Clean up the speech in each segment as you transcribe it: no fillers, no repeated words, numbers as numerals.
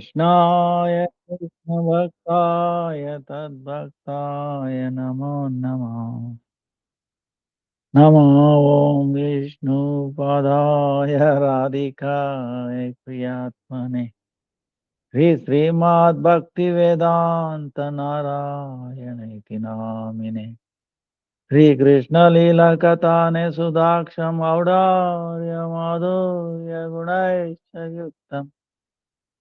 Krishnaya Krishna Bhaktaya Tadbhaktaya Namo Namo Namo Om Vishnu Padaya Radhikaya Priyatmane Srimad Bhakti-Vedanta Narayana Iti Namine Sri Krishna Lila Katane Sudaksham Audārya Madhurya Gunaisha Yuktam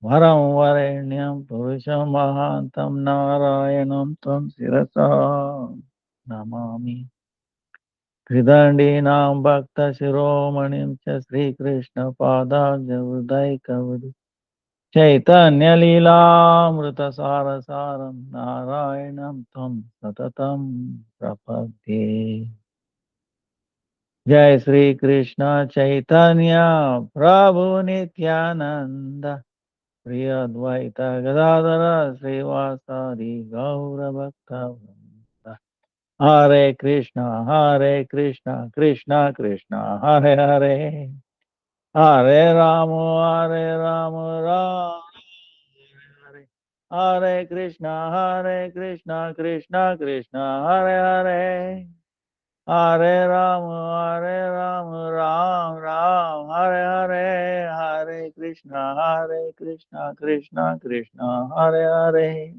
Varam Varenyam Purusham Mahantam Narayanam Tam Sirasa Namami Tridandinam Bhakta Shiromanim Cha Sri Krishna Padāja Udaikavadi Chaitanya Leela Sara Saram Narayanam Tam Satatam Prapadye Jai Sri Krishna Chaitanya Prabhu Nityananda Priya Advaita Gadadara Srivasadi Gaura Bhakta Vrinda. Hare Krishna, Krishna Krishna, Hare Hare, Hare Rama, Hare Rama, Rama Hare Hare, Hare Krishna, Krishna Krishna, Hare Hare, Hare Rama, Ram Ram, Hare Hare, Hare Krishna, Krishna Krishna, Hare Hare.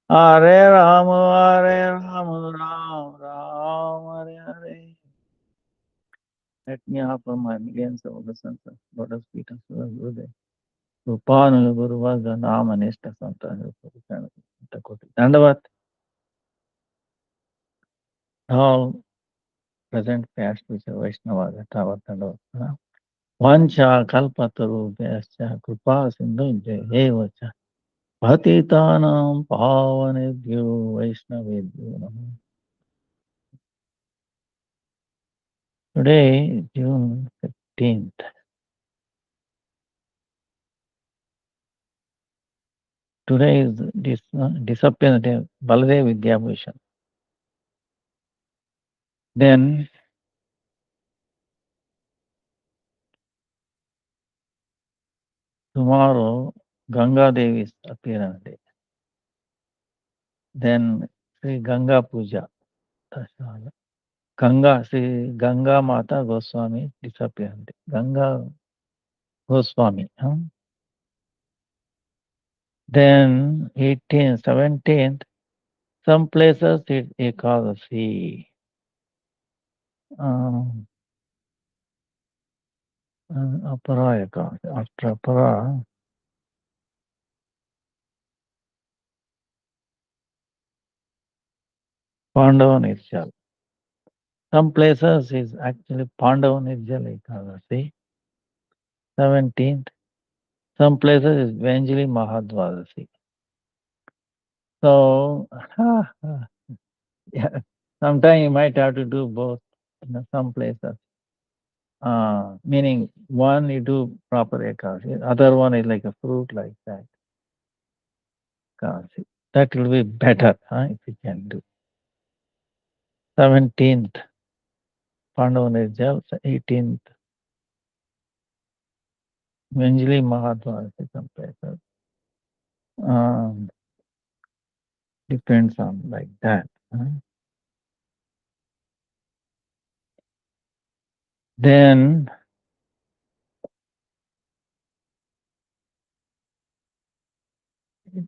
Hare Rama, Ram Ram, Hare Hare. Let me offer my millions of obeisance, Lotus feet of Gurudev. Rupanu Guru was the Nama Nishta Santa. Dandavat. All present past future Vaishnava Tavat Dandavat. Vancha Kalpataru Vyascha Kripa Sindhu Evacha. Patitanam Pavanebhyo Vaishnavebhyo Namo. Today, June 15th. Today is disappearance day, Baladev Vidyabhushan. Then tomorrow, Ganga Devi's appearance day. Then Sri Ganga Puja. Sri Ganga Mata Goswami disappearance day. Ganga Goswami. Then 18th, 17th, some places it's Ekadasi. Apara Ekadasi. After Apara, Pandava Nirjal. Some places is actually Pandava Nirjal Ekadasi. 17th. Some places is Vanjali Mahadvadasi. So, yeah, sometimes you might have to do both in some places. Meaning one you do proper Ekadasi, other one is like a fruit like that. Ekadasi. That will be better if you can do. 17th, Pandava Nirjal, 18th, Vanjali Mahadvadasi, some places. Depends on like that. Then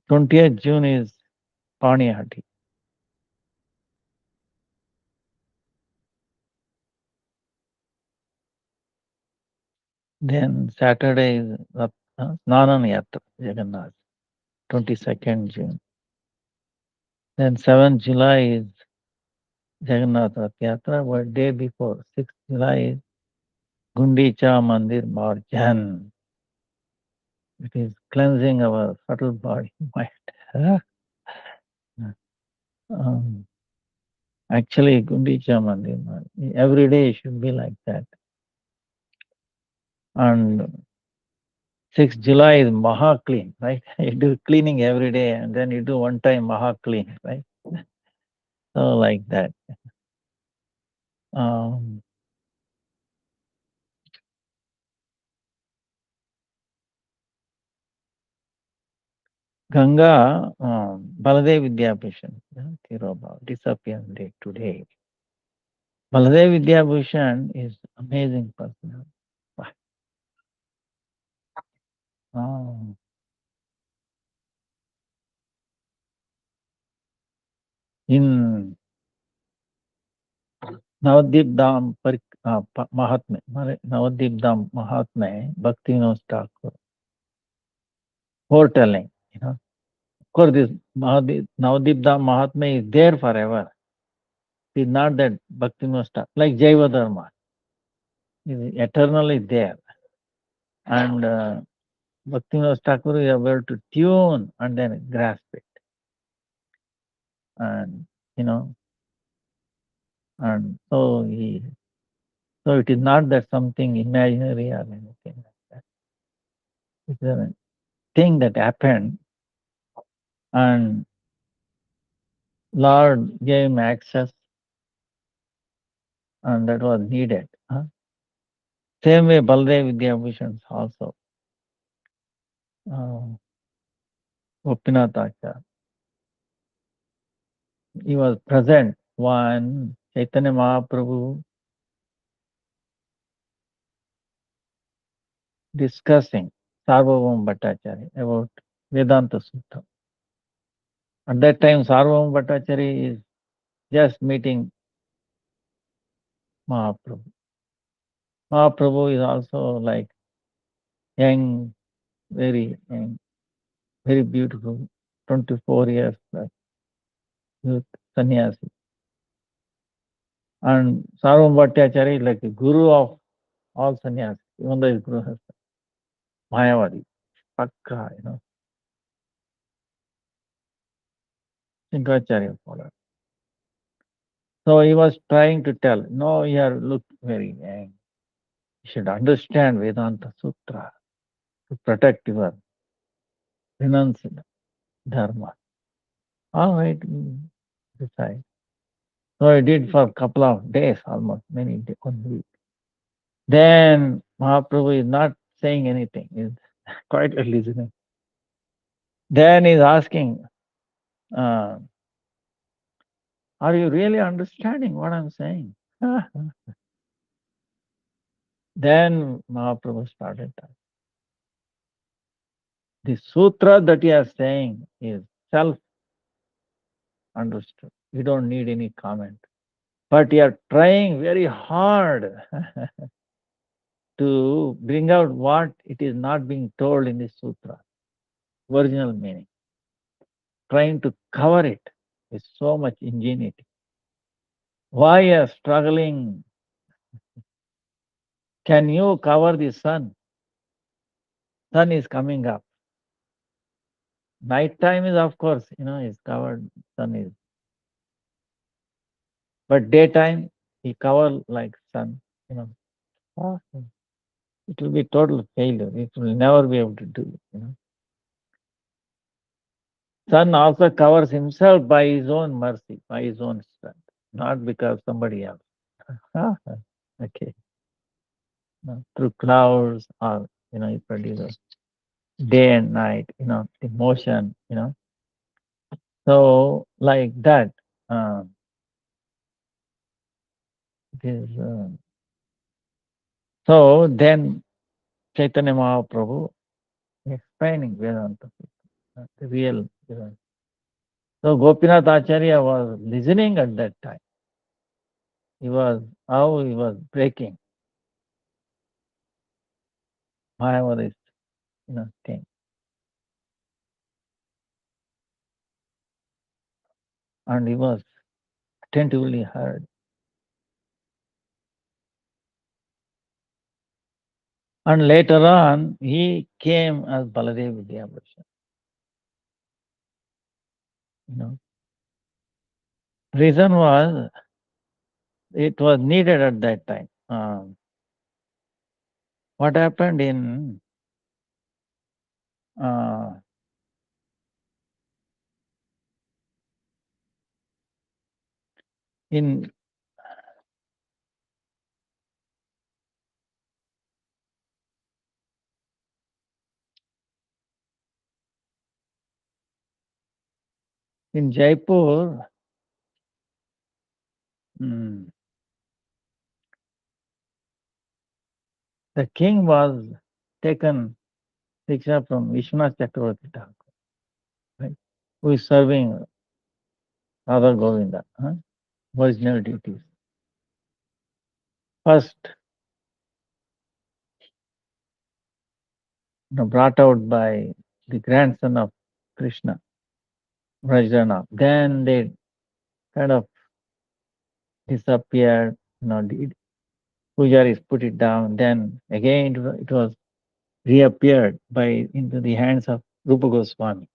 20th June is Paniyati. Then Saturday is Snanan Yatra, Jagannath, 22nd June. Then 7th July is Jagannath Rath Yatra, but day before, 6th July is Gundicha Mandir Marjan. It is cleansing our subtle body, mind. Actually, Gundicha Mandir, every day should be like that. And 6th July is Maha Clean, right? You do cleaning every day and then you do one time Maha Clean, right? So like that. Ganga, Baladev Vidyabhushan, Tirobha, disappeared day to day. Baladev Vidyabhushan is amazing person. Oh, in Navadip Dham Mahatme, Navadip Dham Mahatme, Bhakti-Vinod Thakur, foretelling, Of course, this Navadip Dham Mahatme is there forever. It is not that Bhakti-Vinod Thakur, like Jaiva Dharma, is eternally there. And Bhakti-Vinod Thakur is able to tune and then grasp it. And, and so it is not that something imaginary or anything like that. It's a thing that happened, and Lord gave him access, and that was needed. Same way Baladev Vidyabhushan also. Gopinath Acharya. He was present when Chaitanya Mahaprabhu discussing Sarvabhauma Bhattacharya about Vedanta Sutra. At that time, Sarvabhauma Bhattacharya is just meeting Mahaprabhu. Mahaprabhu is also like young, very young, very beautiful, 24 years youth sannyasi. And Sarvabhauma Bhattacharya is like a guru of all sannyasis, even though his guru has Mayavadi, Pakka, Shankaracharya follower. So he was trying to tell, no, you have looked very young. You should understand Vedanta Sutra to protect your renounced dharma. All right, decide. So I did for a couple of days, almost many days, 1 week. Then Mahaprabhu is not saying anything, he's quietly listening. Then he's asking, are you really understanding what I'm saying? Then Mahaprabhu started talking. The sutra that you are saying is self-understood. You don't need any comment. But you are trying very hard to bring out what it is not being told in the sutra, original meaning. Trying to cover it with so much ingenuity. Why you are struggling? Can you cover the sun? Sun is coming up. Night time is, of course, is covered. Sun is. But daytime, he cover like sun. Ah, it will be total failure. It will never be able to do it. Sun also covers himself by his own mercy, by his own strength, not because somebody else. Okay. Through clouds or, he produces day and night, the motion, So like that, it is, so then Chaitanya Mahaprabhu explaining Vedanta, the real Vedanta. So Gopinath Acharya was listening at that time. He was breaking Mayavadi's, thing. And he was attentively heard. And later on, he came as Baladev Vidyabhushan. Reason was, it was needed at that time. What happened uh, in In Jaipur, mm, the king was taken Diksha from Vishwanath Chakravarti Thakur, right? Who is serving Radha Govinda, original duties. First, brought out by the grandson of Krishna, Vrajrana. Then they kind of disappeared. The pujaris put it down. Then again it was reappeared by into the hands of Rupa Goswami.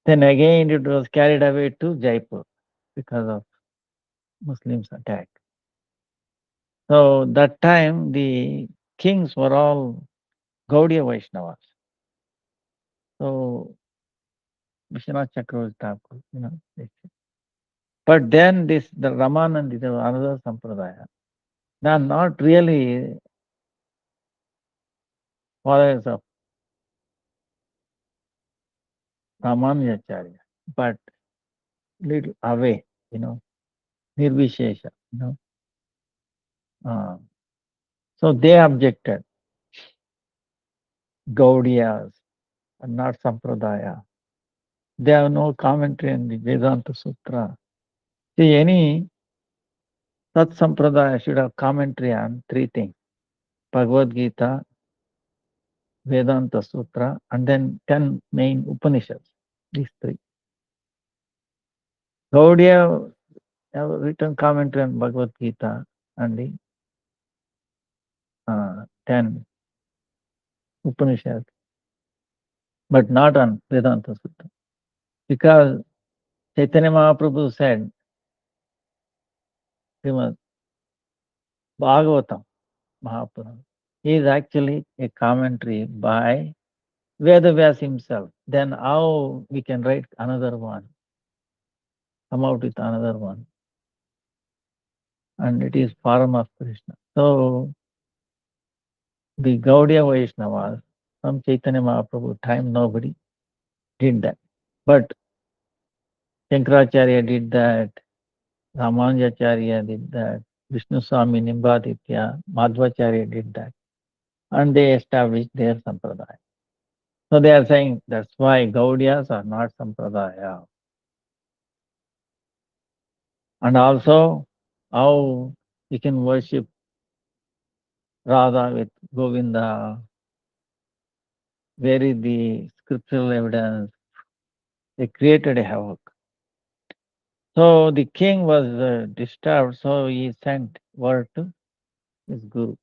Then again it was carried away to Jaipur because of Muslims' attack. So that time the kings were all Gaudiya Vaishnavas. So Vishwanath Chakravarti Thakur, But then the Ramanand is another sampradaya. They are not really followers of Ramanujacharya, but little away, Nirvishesha, Uh, so they objected. Gaudiyas are not sampradaya. They have no commentary on the Vedanta Sutra. See, any Sat Sampradaya should have commentary on three things: Bhagavad Gita, Vedanta Sutra, and then 10 main Upanishads. These three. Gaudiya have written commentary on Bhagavad Gita and the 10 Upanishads, but not on Vedanta Sutra. Because Chaitanya Mahaprabhu said, Srimad Bhagavatam Mahaprabhu is actually a commentary by Vedavyas himself. Then how we can write another one, come out with another one, and it is form of Krishna. So the Gaudiya Vaishnavas from Chaitanya Mahaprabhu time nobody did that. But Shankaracharya did that, Ramanujacharya did that, Vishnu Swami Nimbaditya, Madhvacharya did that, and they established their sampradaya. So they are saying that's why Gaudiyas are not sampradaya. And also how you can worship Radha with Govinda, where is the scriptural evidence? They created a havoc. So the king was disturbed, so he sent word to his guru,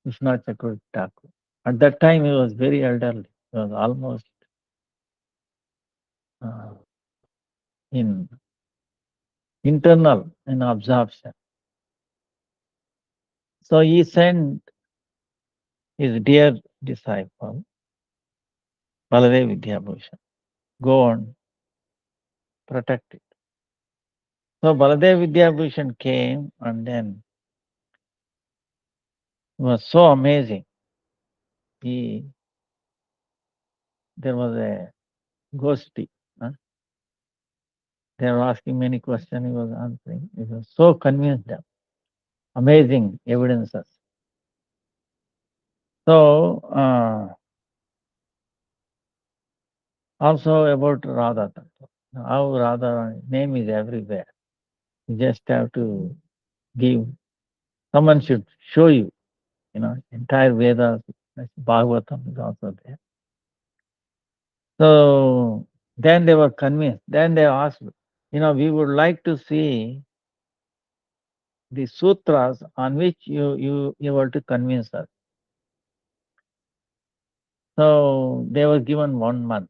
Vishwanath Chakravarti Thakur. At that time, he was very elderly. He was almost uh, in internal in absorption. So he sent his dear disciple, Baladev Vidyabhushan, go and protect it. So Baladev Vidyabhushan came, and then it was so amazing. There was a ghosty. They were asking many questions, he was answering. He was so convinced them. Amazing evidences. So, also about Radha Tattva. How Radha name is everywhere. You just have to give, someone should show you, entire Vedas, Bhagavatam is also there. So, then they were convinced. Then they asked, we would like to see the sutras on which you were to convince us. So they were given 1 month,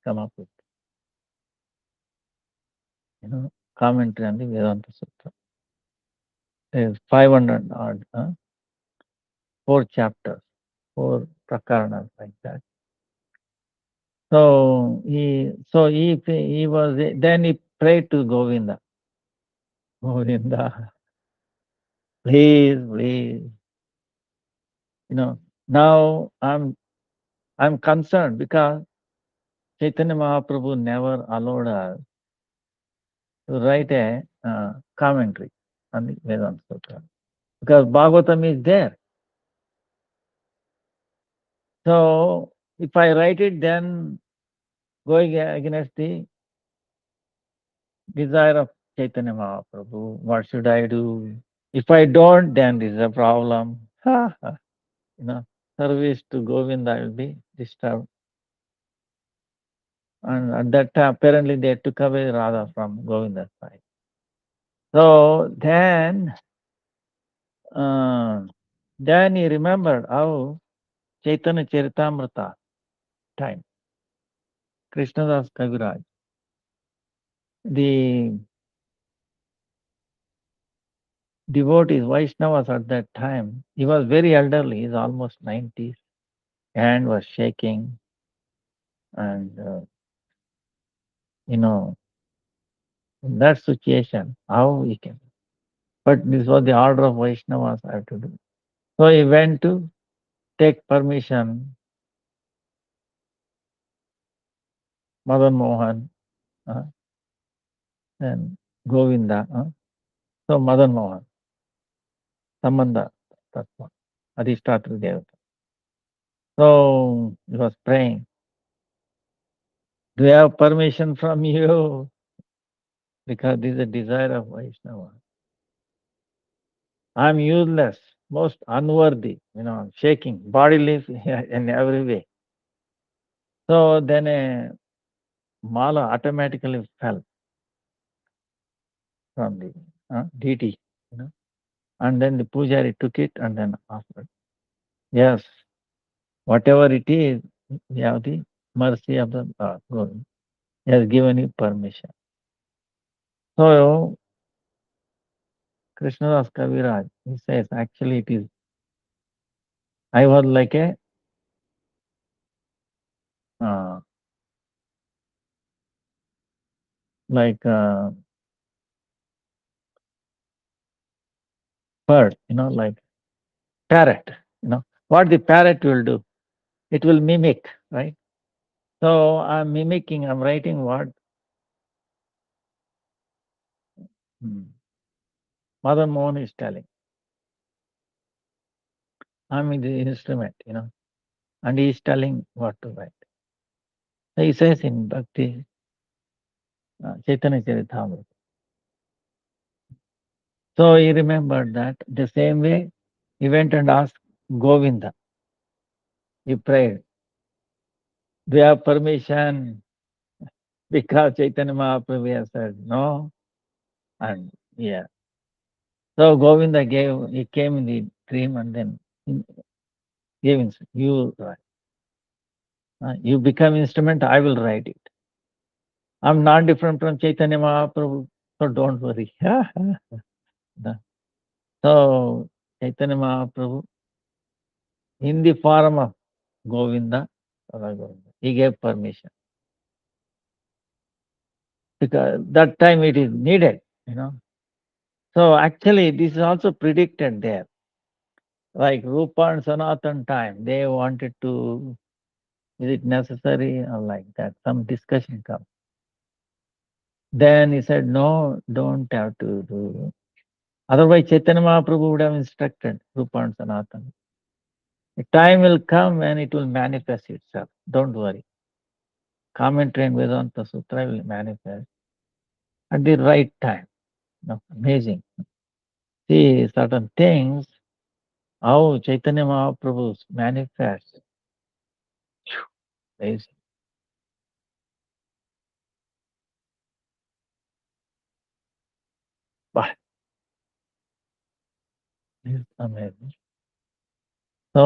come up with, commentary on the Vedanta Sutra. There's 500 odd, 4 chapters, 4 prakaranas like that. So he was, then he prayed to Govinda. Govinda, please, now I'm concerned because Chaitanya Mahaprabhu never allowed us to write a commentary on the Vedanta Sutra because Bhagavatam is there. So if I write it, then going against the desire of Chaitanya Mahaprabhu, what should I do? If I don't, then this is a problem. Service to Govinda will be disturbed. And at that time, apparently they took away Radha from Govinda's side. So then he remembered how Chaitanya Charitamrita time, Krishnadas Kaviraj, the devotees, Vaishnavas at that time, he was very elderly, he's almost 90s, hand was shaking, and in that situation, how he can. But this was the order of Vaishnavas I have to do. So he went to take permission, Madan Mohan, and Govinda. So Madan Mohan, Sambandha, that's what, Adhishtatri Devata. So he was praying, do you have permission from you? Because this is a desire of Vaishnava. I'm useless, most unworthy, I'm shaking, bodily in every way. So then a mala automatically fell from the deity, and then the pujari took it and then offered. Yes, whatever it is, we have the mercy of the God. He has given you permission. So Krishnadas Kaviraj, he says, actually it is, I was like a like a bird, like parrot. What the parrot will do, it will mimic, right? So I'm mimicking, I'm writing what Mother Mohan is telling. I'm in the instrument, and he is telling what to write. So he says in Bhakti Chaitanya Charitamrita. So he remembered that the same way he went and asked Govinda. He prayed, do you have permission? Because Chaitanya Mahaprabhu has said no. And yeah. So Govinda he came in the dream and then gave instruction. You write. You become instrument, I will write it. I'm not different from Chaitanya Mahaprabhu, so don't worry. So Chaitanya Mahaprabhu, in the form of Govinda, he gave permission. Because that time it is needed, So actually this is also predicted there. Like Rupa and Sanatan time, they wanted to, is it necessary or like that? Some discussion comes. Then he said, no, don't have to do. Otherwise Chaitanya Mahaprabhu would have instructed Rupa and Sanatan. The time will come when it will manifest itself. Don't worry. Commentary and Vedanta Sutra will manifest at the right time. Amazing. See, certain things, how Chaitanya Mahaprabhu manifests. Amazing. But it's amazing. So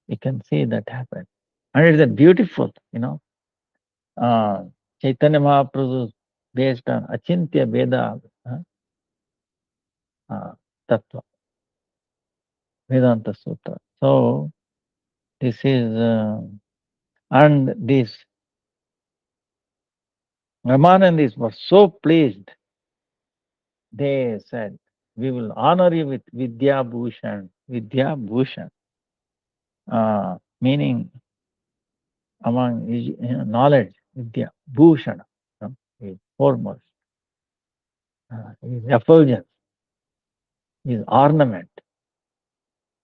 you can see that happen. And it's a beautiful, Chaitanya Mahaprabhu based on Achintya Veda Tattva, Vedanta Sutra. So this is, and this Ramanandis was so pleased. They said, we will honor you with Vidya Bhushan. Vidya Bhushan. Meaning among knowledge, Vidya, Bhushana, is foremost. His effulgence, his ornament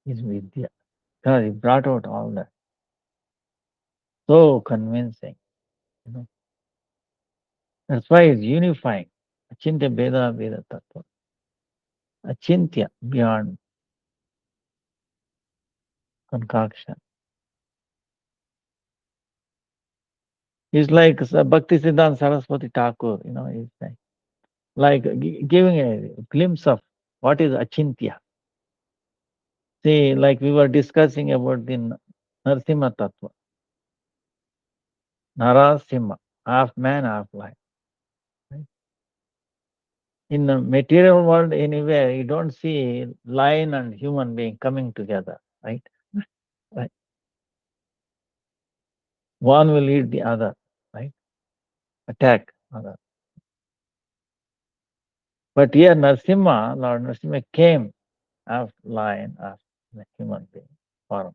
is Vidya. Because he brought out all that. So convincing. That's why it's unifying. Achintya Veda Veda Tattva. Achintya, beyond concoction. It's like Bhakti-Siddhanta Saraswati Thakur, he's like giving a glimpse of what is Achintya. See, like we were discussing about the Narasimha Tattva. Narasimha, half man, half lion. Right? In the material world, anywhere, you don't see lion and human being coming together, right? Right. One will eat the other, right? Attack other. But here Narasimha, Lord Narasimha came as lion, as a human being form.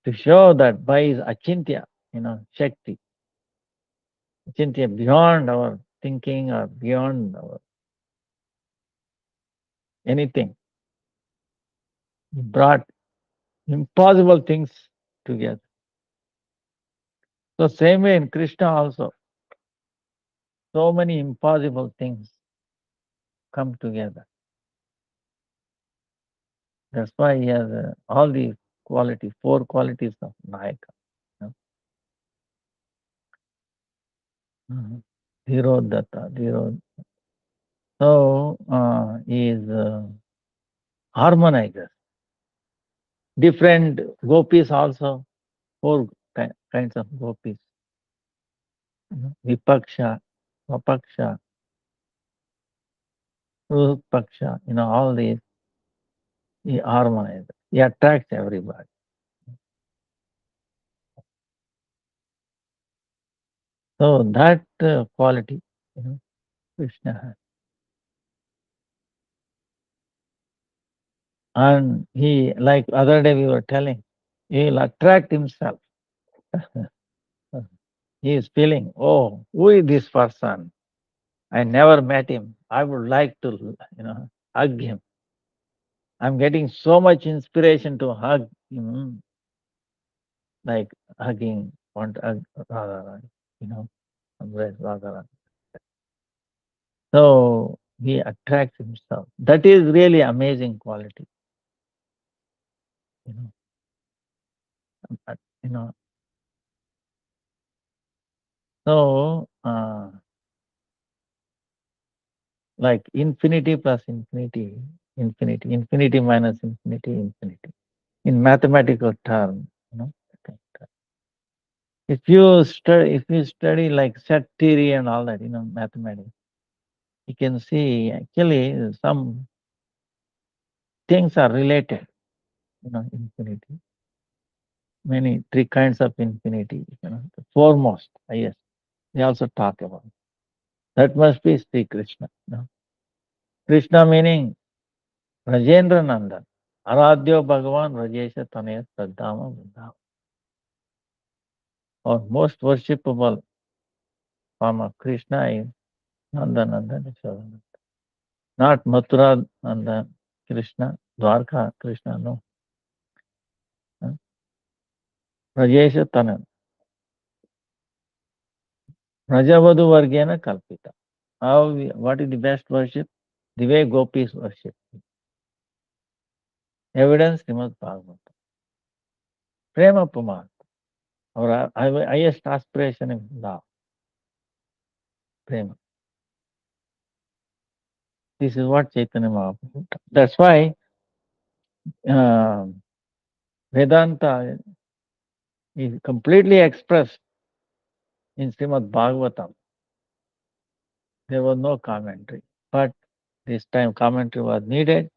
To show that by his Achintya, Shakti, Achintya beyond our thinking or beyond our anything, he brought impossible things together. So same way in Krishna also, so many impossible things come together. That's why he has all the four qualities of Nayaka. Dhirodatta, Dhiro. So he is harmonizer. Different gopis also, four kinds of gopis. Vipaksha, Vapaksha, Rupaksha, all these, he harmonizes. He attracts everybody. So that quality, Krishna has. And he, like other day we were telling, he will attract himself. He is feeling, oh, who is this person? I never met him. I would like to, hug him. I'm getting so much inspiration to hug him, like hugging, want to hug Radharani, embrace Radharani. So he attracts himself. That is really amazing quality. You know, uh, you know. So like infinity plus infinity, infinity, infinity minus infinity, infinity. In mathematical term, if you study like set theory and all that, mathematics, you can see actually some things are related, infinity. Many three kinds of infinity, the foremost, yes. They also talk about. That must be Sri Krishna. Krishna meaning Rajendra Nandan. Aradhyo Bhagavan Rajesha Tanaya Sadhama Vrindavan. Or most worshipable form of Krishna is Nanda Nandan Yashodananda. Not Mathura Nandan Krishna, Dwarka Krishna, no. Rajesha Tanaya. Rajavadu Vargena Kalpita. What is the best worship? The way gopis worship. Evidence, Srimad Bhagavatam. Prema Pumar. Our highest aspiration is love. Prema. This is what Chaitanya Mahaprabhu. That's why Vedanta is completely expressed in Srimad Bhagavatam. There was no commentary, but this time commentary was needed.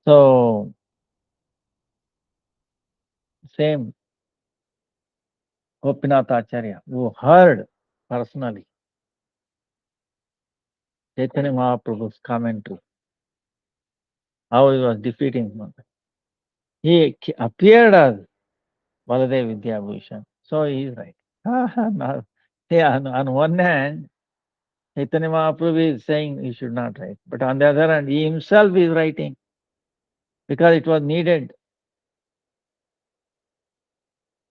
So, same Gopinath Acharya, who heard personally Chaitanya Mahaprabhu's commentary, how he was defeating him. He appeared as Baladev Vidyabhushan. So he is right. No. Yeah, on one hand, Chaitanya Mahaprabhu is saying he should not write. But on the other hand, he himself is writing because it was needed.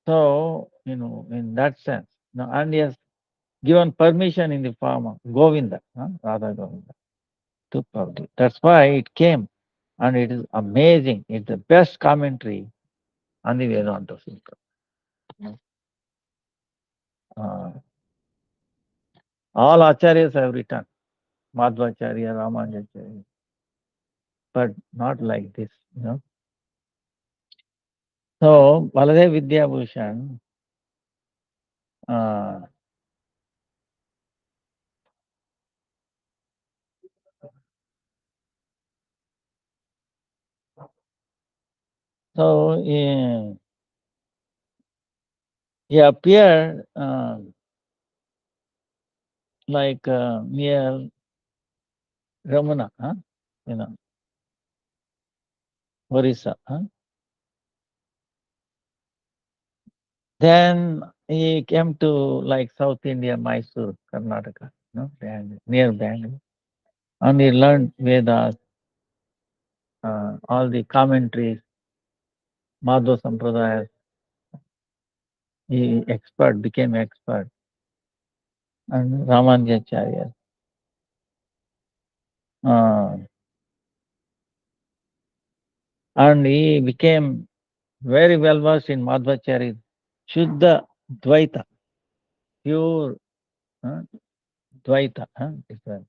So, in that sense. And he has given permission in the form of Govinda, Radha Govinda, to publish. That's why it came. And it is amazing. It's the best commentary on the Vedanta Sutra. Uh, all acharyas have written, Madhvacharya, Ramanujacharya, but not like this. So, Baladev Vidyabhushan, uh, so he appeared like near Ramana, you know, Orissa. Then he came to like South India, Mysore, Karnataka, near Bangalore. And he learned Vedas, all the commentaries, Madhva Sampradaya. He became expert. And Ramanujacharya. Uh, and he became very well versed in Madhvacharya, Shuddha Dvaita, pure Dvaita. Different.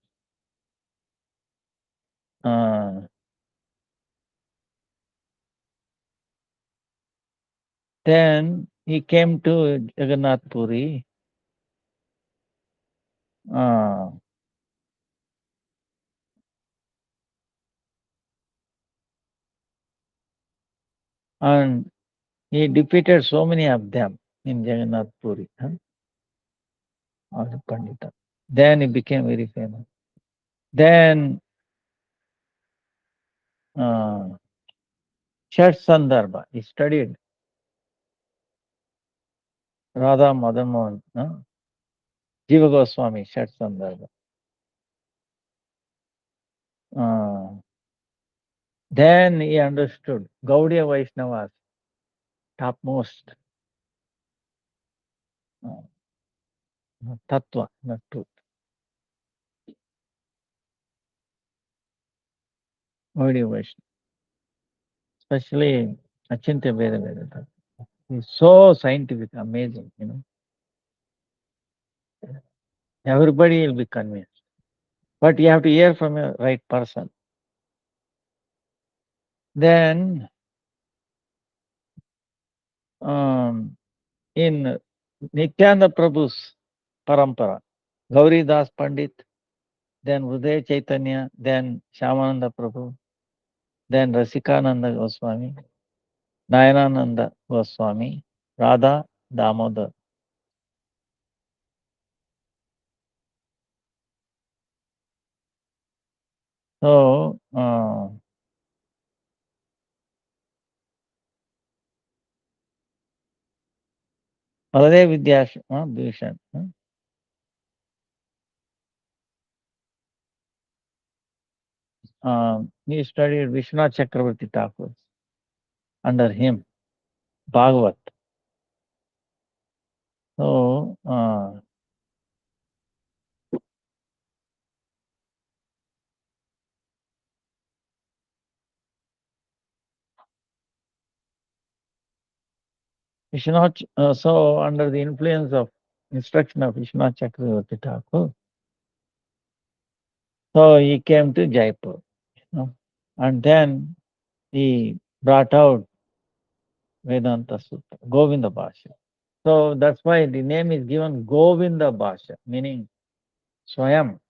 Then he came to Jagannath Puri. Uh, and he defeated so many of them in Jagannath Puri, all the Pandita. Then he became very famous. Then Shat Sandarbha, he studied Radha Madan Mohan, Jiva Goswami, Shat Sandarbha. Then he understood Gaudiya Vaishnavas, topmost tattva, not truth. Gaudiya Vaishnava, especially Achintya Veda Vedanta. He's so scientific, amazing. Everybody will be convinced. But you have to hear from a right person. Then, in Nityananda Prabhu's parampara, Gauri Das Pandit, then Uday Chaitanya, then Shyamananda Prabhu, then Rasikananda Goswami, Nayanananda Goswami, Radha Damodar. So, Baladev Bhushan. He studied Vishwanath Chakravarti Thakur under him, Bhagavat. So, so under the influence of instruction of Vishwanath Chakravarti Thakur, so he came to Jaipur, and then he brought out Vedanta Sutra, Govinda Bhasha. So that's why the name is given Govinda Bhasha, meaning Swayam,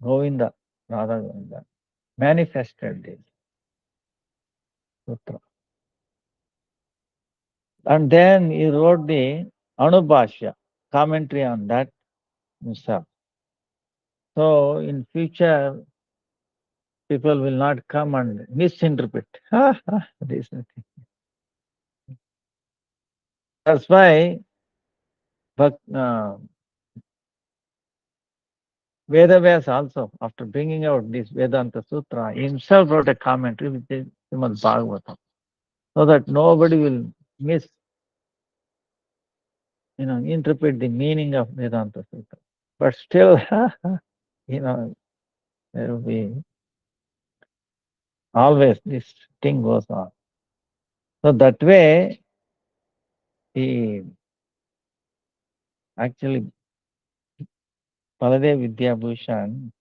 Govinda, Radha Govinda, manifested this sutra. And then he wrote the Anubhashya, commentary on that himself. So in future, people will not come and misinterpret. This nothing. That's why Vedavyas also, after bringing out this Vedanta Sutra, he himself wrote a commentary which is Srimad Bhagavatam, so that nobody will interpret the meaning of Vedanta Sutra. But still, there will be always this thing goes on. So that way, he actually, Baladev Vidyabhushan,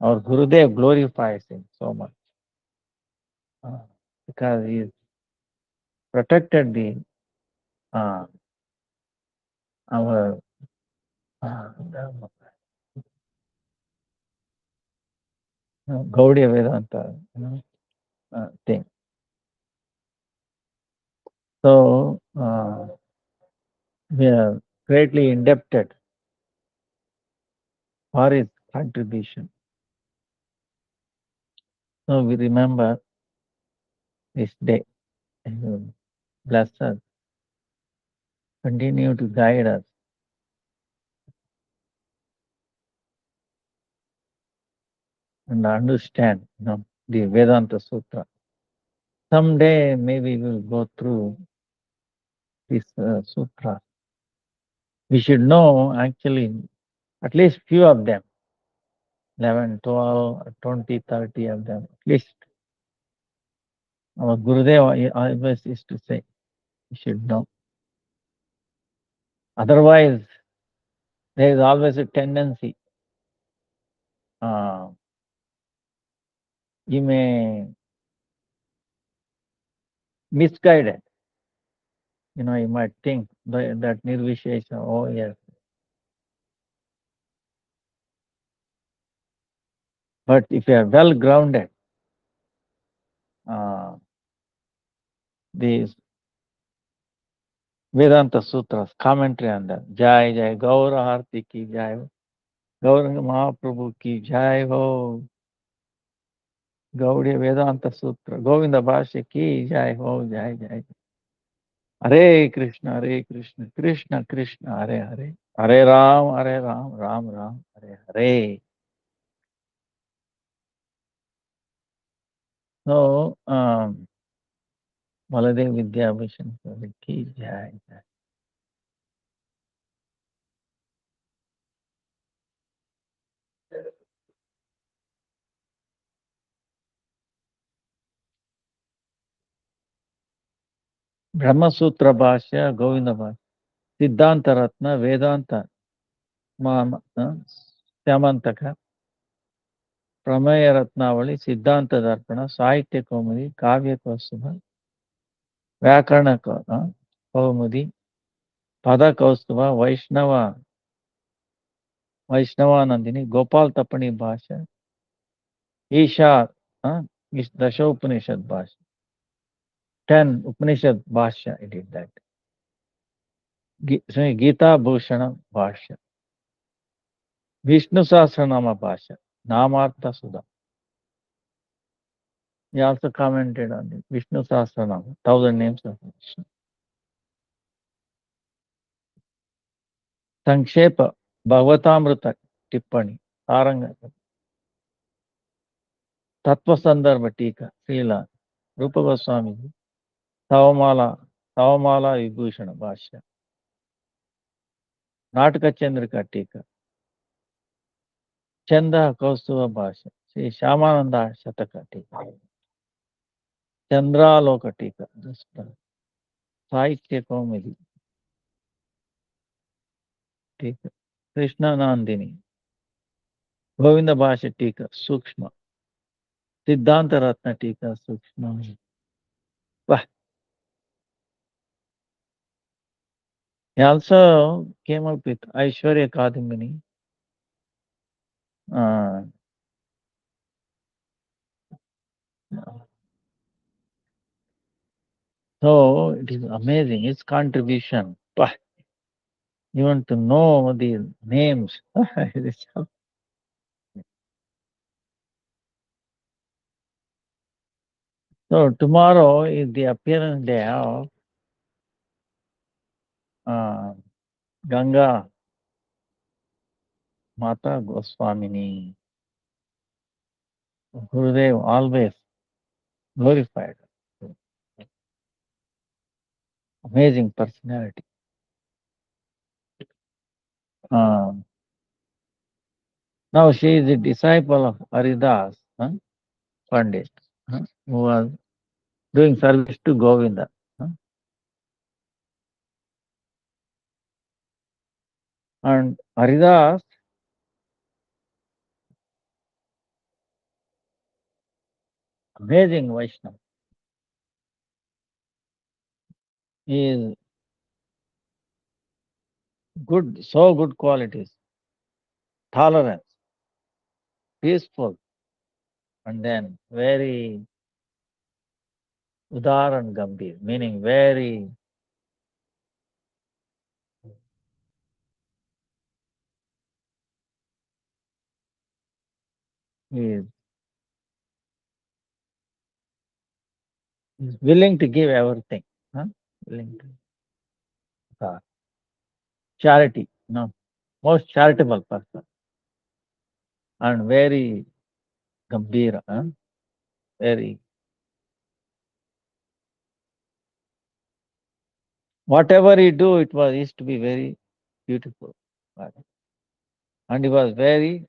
our Gurudev glorifies him so much because he protected uh, our Gaudiya Vedanta thing. So we are greatly indebted for his contribution. So we remember this day. Bless us. Continue to guide us. And understand, the Vedanta Sutra. Someday maybe we'll go through this sutra. We should know actually at least few of them, 11, 12, 20, 30 of them, at least. Our Gurudev always used to say, we should know. Otherwise, there is always a tendency. You may misguide it. You might think that Nirvishesha, oh yes. But if you are well grounded, these Vedanta Sutras, commentary on that, Jai Jai, Gaura Harti ki Jai, Gauranga Mahaprabhu ki Jai ho, Gaudiya Vedanta Sutra, Govinda Bhasha ki Jai ho, Jai Jai. Hare Krishna, Krishna Krishna, Hare Hare, Hare Ram, Ram Ram, Hare Hare. So, Baladev Vidyabhushan ki Jai. Brahmasutra Bhashya, Govinda Bhashya, Siddhanta Ratna, Vedanta, Syamantaka, Pramaya Ratnavali, Siddhanta Darpana, Sahitya Kaumudi, Kavya Kaustubha, Vyakarana Kaumudi, Pada Kaustubha, Vaishnava Nandini, Gopal Tapani Bhashya, Isha, Dasha Upanishad Bhashya, 10 Upanishad Bhashya, he did that. Gita Bhushana Bhashya, Vishnu Sahasranama Bhashya, Namartha Sudha. He also commented on it. Vishnu Sahasranama, 1000 names of Vishnu. Sankshepa, Bhagavatamrita, Tippani, Saranga, Tattva Sandarbha Tika, Srila, Rupa Goswami, Savamala Vibhushana Bhashya, Nataka Chandrika Tika, Chanda Kaustuva Bhashya, Sri Shamananda Shataka Tika, Chandraloka Tika, Sahitya Kaumudi Tika, Krishna Nandini, Govinda Bhashya Tika, Sukshma, Siddhanta Ratna Tika, Sukshma. Bah. He also came up with Aishwarya Kadambini. So it is amazing, his contribution. Bah. You want to know the names. So tomorrow is the appearance day of Ganga Mata Goswamini, Gurudev always glorified her. Amazing personality. Now she is a disciple of Haridas Pandit, who was doing service to Govinda. And Haridas amazing Vaishnava. He is good, so good qualities, tolerance, peaceful, and then very udar and gambhir, meaning very he is willing to give everything. Willing to charity, most charitable person, and very gambhira, very whatever he do, it was used to be very beautiful. And he was very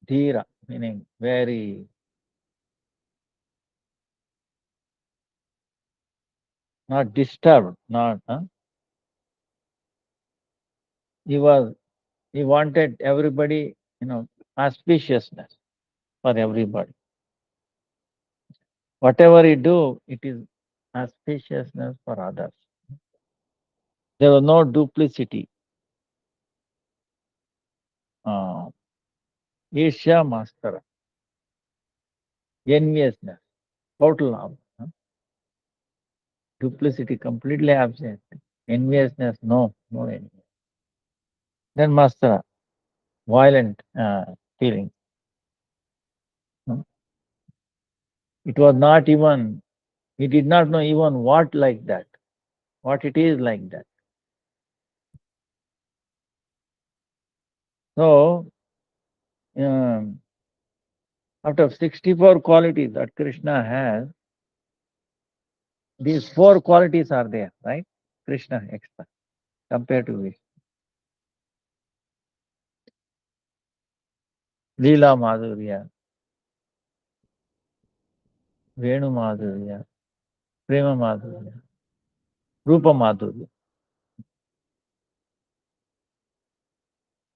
dhira, meaning very not disturbed, not he wanted everybody, auspiciousness for everybody. Whatever he do, it is auspiciousness for others. There was no duplicity. Isha master, enviousness, total duplicity completely absent. Enviousness, no envy. Then master, violent feeling. It was not even, he did not know even what like that, what it is like that. So, out of 64 qualities that Krishna has, these 4 qualities are there, right? Krishna extra compared to Vishnu. Leela Madhurya, Venu Madhurya, Prema Madhurya, Rupa Madhurya,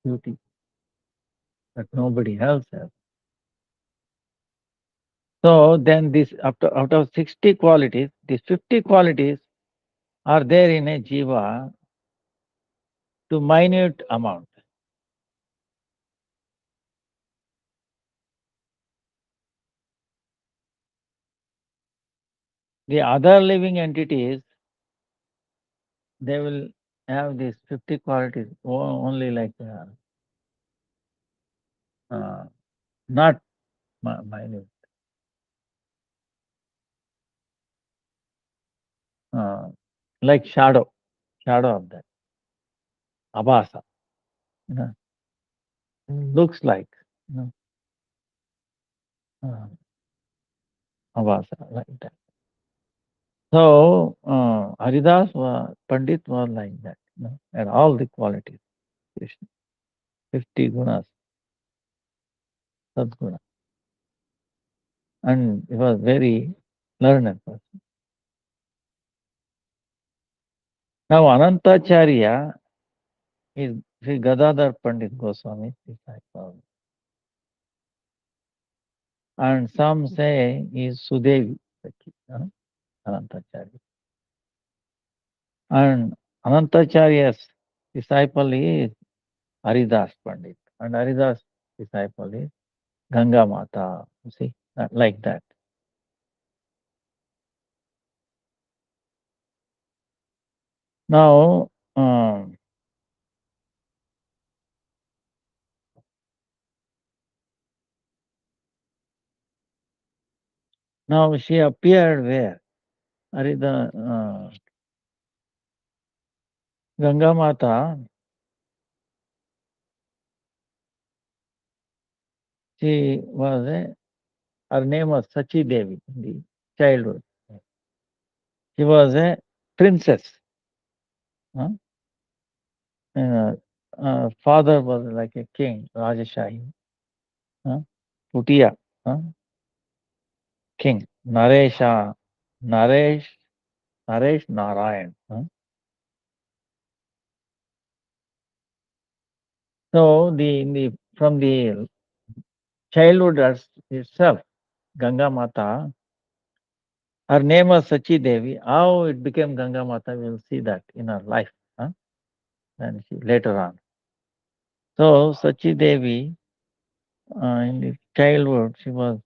beauty that nobody else has. So then this out of 60 qualities, these 50 qualities are there in a jiva to minute amount. The other living entities, they will have these 50 qualities only like not minute. Like shadow of that, abhasa, looks like, abhasa, like that. So, Haridas Pandit was like that, and all the qualities, Krishna, 50 gunas, sadguna. And he was very learned person. Now, Anantacharya is Sri Gadadhar Pandit Goswami's disciple. And some say is Sudevi, Anantacharya. And Anantacharya's disciple is Haridas Pandit. And Haridas' disciple is Ganga Mata. You see, like that. Now, now she appeared where? Ganga Mata, her name was Sachi Devi in the childhood. She was a princess. Huh? Uh, Father was like a king, Rajashahi. Huh? Putiya, huh? King. Naresh, Naresh Narayan. Huh? So from the childhood itself, Ganga Mata, her name was Sachi Devi. How it became Ganga Mata, we'll see that in her life. Huh? And later on. So Sachi Devi, in the childhood, she was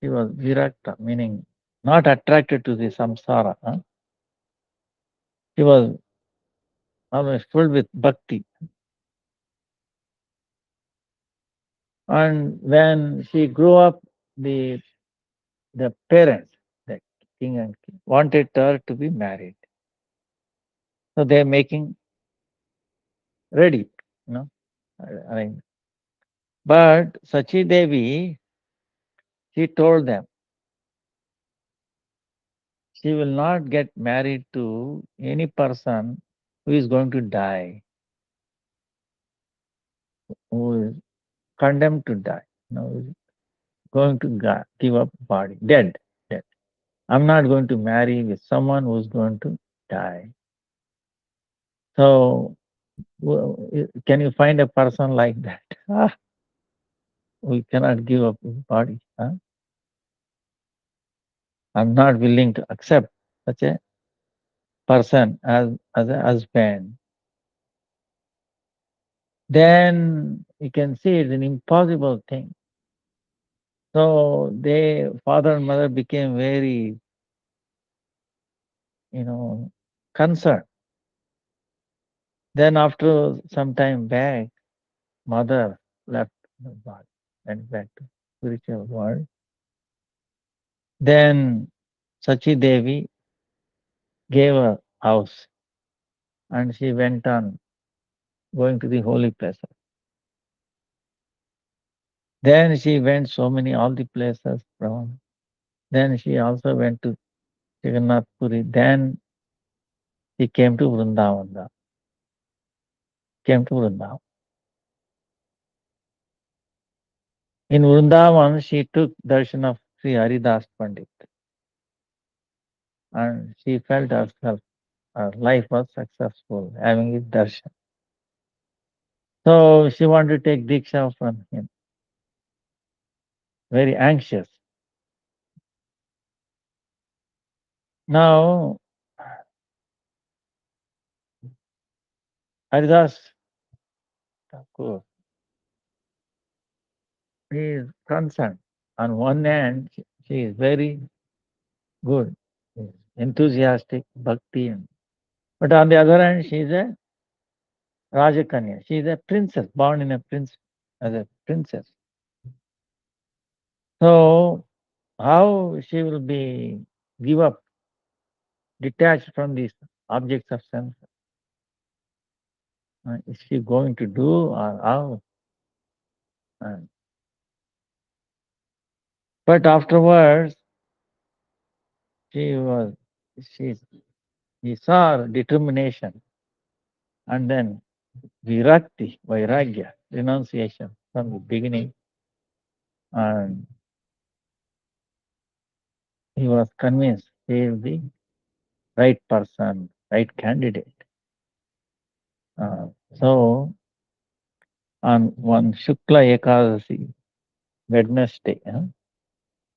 virakta, meaning not attracted to the samsara. Huh? She was always filled with bhakti. And when she grew up, the the parents, the king and queen, wanted her to be married. So they're making ready, you know. arrange- But Sachi Devi, she told them she will not get married to any person who is going to die, who is condemned to die, who is going to give up body, dead, dead. I'm not going to marry with someone who's going to die. So, can you find a person like that? We cannot give up his body. Huh? I'm not willing to accept such a person as a husband. Then you can see it's an impossible thing. So father and mother became very, concerned. Then after some time back, mother left the body, went back to spiritual world. Then Sachi Devi gave a house and she went on going to the holy places. Then she went all the places from. Then she also went to Jagannath Puri. Then she came to Vrindavan. Came to Vrindavan. In Vrindavan, she took darshan of Sri Haridas Pandit. And she felt herself, her life was successful, having his darshan. So she wanted to take Diksha from him. Very anxious. Now, Haridas Thakur, he is concerned. On one hand, she is very good, enthusiastic, bhakti. But on the other hand, she is a Rajakanya. She is a princess, born in as a princess. So, how she will be give up, detached from these objects of sense? Is she going to do or how? Uh, but afterwards, she was, she, he saw her determination and then vairagya, renunciation from the beginning. And he was convinced he is the right person, right candidate. So, on one Shukla Ekadasi, Wednesday,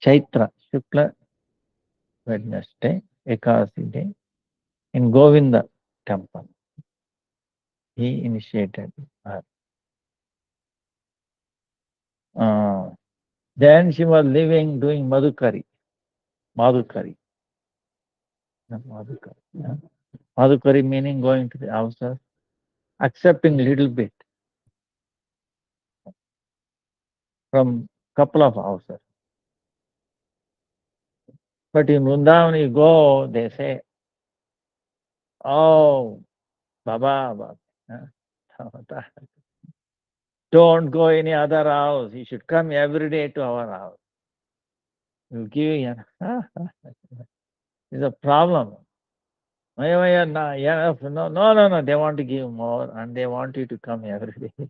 Chaitra Shukla Wednesday, Ekadasi day, in Govinda temple, he initiated her. Then she was living, doing Madhukari. Madhukari. Madhukari. Madhukari meaning going to the houses, accepting little bit from couple of houses. But in Vrindavan you go, they say, Oh, Baba, Baba. huh? Don't go any other house. You should come every day to our house. We'll give you. It's a problem. Yeah, no. They want to give more and they want you to come every day.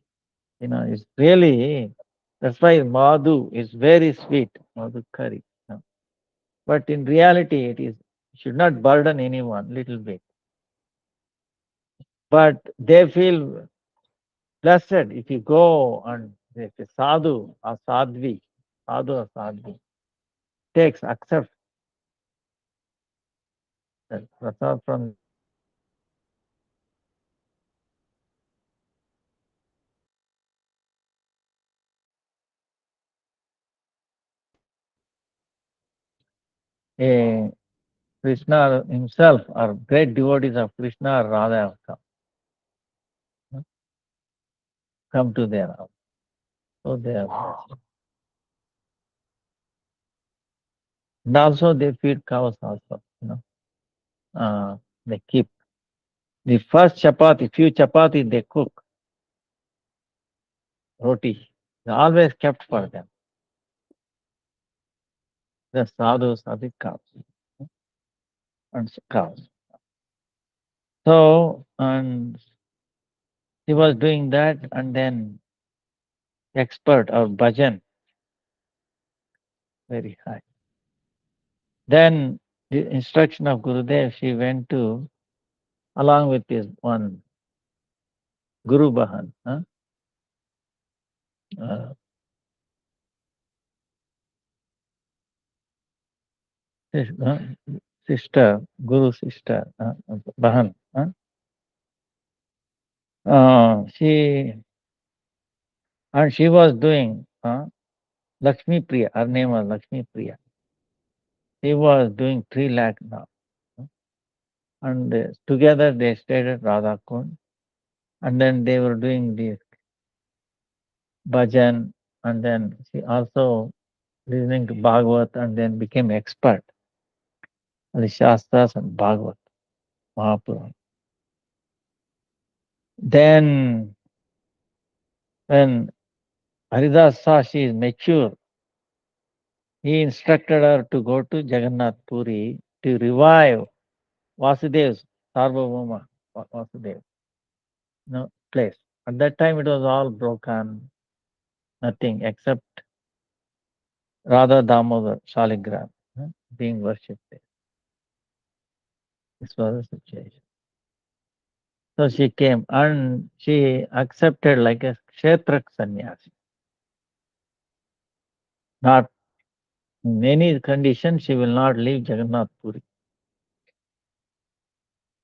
It's really, that's why Madhu is very sweet, Madhu curry. But in reality, should not burden anyone, little bit. But they feel blessed if you go and if a sadhu or sadhvi takes, accept that prasad from a Krishna himself or great devotees of Krishna or Radha have come to their house. So they are, and also they feed cows also. They keep the first chapati, few chapati they cook, roti. They always kept for them. The sadhus are the cows and cows. So, and he was doing that, and then expert or bhajan, very high. Then the instruction of Gurudev, she went to, along with his one Guru Bahan, uh, uh, sister, Guru sister, Bahan. She was doing Lakshmi Priya. Her name was Lakshmi Priya. He was doing 3 lakh now. And together they stayed at Radha Kund. And then they were doing this bhajan. And then she also listening to Bhagavat and then became expert on the Shastras and Bhagavat, Mahapuran. Then when Haridas saw she is mature, he instructed her to go to Jagannath Puri to revive Vasudev's Sarvabhauma, Vasudev, place. At that time it was all broken, nothing except Radha Damodar Shaligram being worshipped there. This was the situation. So she came and she accepted like a Kshetrak sannyasi. Not in any condition she will not leave Jagannath Puri.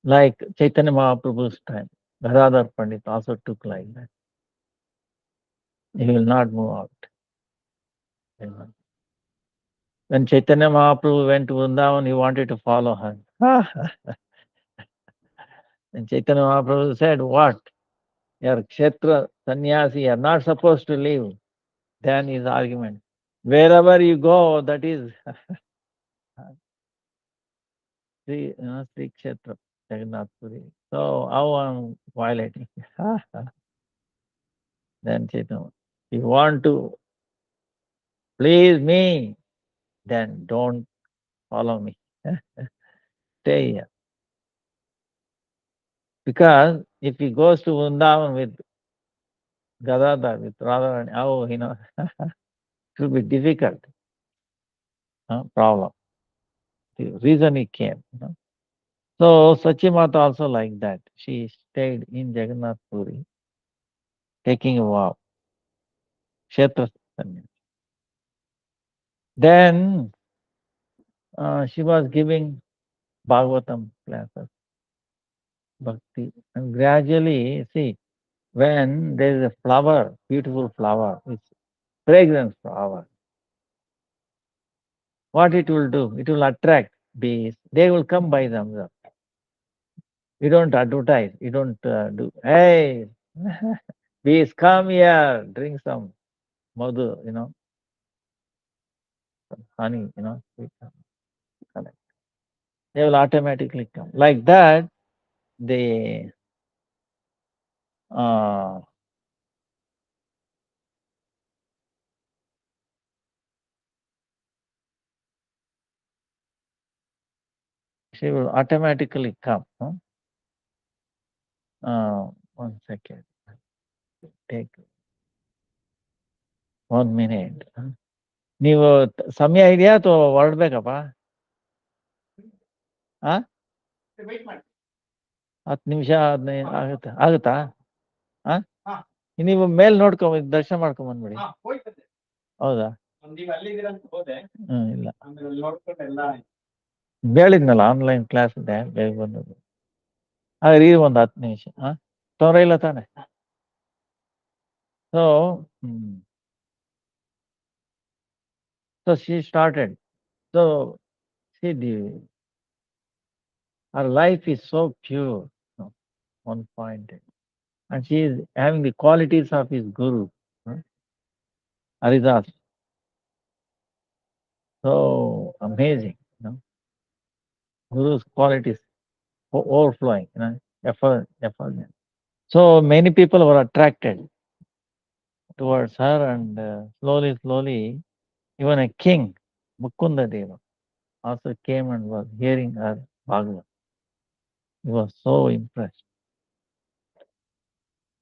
Like Chaitanya Mahaprabhu's time, Gadadhar Pandit also took like that. He will not move out. When Chaitanya Mahaprabhu went to Vrindavan, he wanted to follow her. And Chaitanya Mahaprabhu said, what? You're Kshetra sannyasi, you're not supposed to leave. Then his argument. Wherever you go, that is Sri Kshetra, Jagannath Puri. So how I'm violating? Then Chaitanya, if you want to please me, then don't follow me. Stay here. Because if he goes to Vrindavan with Gadadhar, with Radharani, it will be difficult. Problem. The reason he came. So Sachimata also like that. She stayed in Jagannath Puri, taking a vow. Kshetra Sanyasi. Then she was giving Bhagavatam classes, Bhakti. And gradually, see, when there is a flower, beautiful flower, it's fragrance flower, what it will do? It will attract bees. They will come by themselves. You don't advertise. You don't do, hey, bees, come here, drink some madhu, honey, sweet honey. They will automatically come. Like that, the uh, she will automatically come. Huh? 1 second. Take 1 minute. ನೀವು ಸಮಯ ಇದೆಯಾ ಅಥವಾ ಹೊರಡ್ಬೇಕಪ್ಪ? 10 ನಿಮಿಷ 15 ಆಗುತ್ತಾ? ನೀವು ಮೇಲ್ ದರ್ಶನ ಮಾಡ್ಕೊಂಡ್ ಬಂದ್ಬಿಡಿ. ಹೌದಾ? ಇಲ್ಲ ಹೇಳಿದ್ನಲ್ಲ ಆನ್ಲೈನ್ ಕ್ಲಾಸ್ ಇದೆ ಬೇಗ ಬಂದದ್ದು. ಹಾಗಾದ್ರೆ ಈ ಒಂದು 10 ನಿಮಿಷ ತೊಂದರೆ ಇಲ್ಲ ತಾನೆ? So so she started. So see, her life is so pure. One point. And she is having the qualities of his guru, Haridas. So amazing, Guru's qualities overflowing, effort. So many people were attracted towards her, and slowly, even a king, Mukunda Deva, also came and was hearing her Bhagavad. He was so impressed.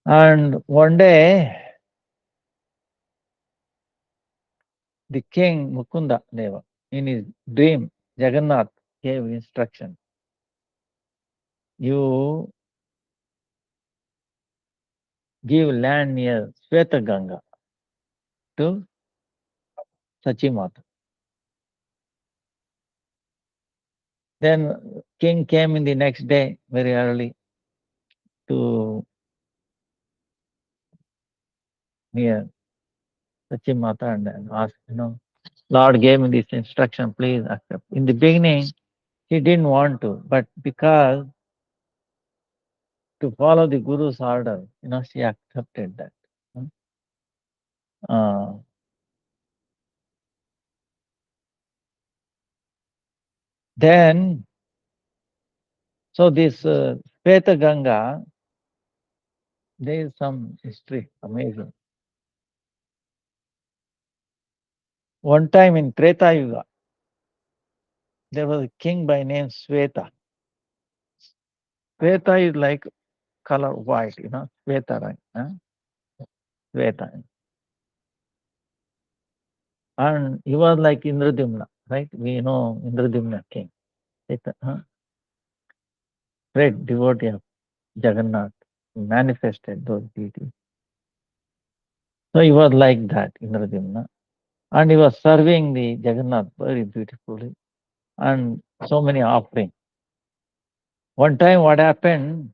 And one day, the king Mukunda Deva, in his dream, Jagannath gave instruction. You give land near Sweta Ganga to Sachimata. Then king came in the next day very early to near Sachimata and asked, Lord gave me this instruction, please accept. In the beginning, he didn't want to, but because to follow the Guru's order, she accepted that. Then, so this Sweta Ganga, there is some history, amazing. One time in Treta Yuga, there was a king by name Sweta. Sweta is like color white, Sweta, right? Sweta. And he was like Indradimna, right? We know Indradimna king. Great devotee of Jagannath, manifested those deities. So he was like that, Indradimna. And he was serving the Jagannath very beautifully. And so many offerings. One time what happened,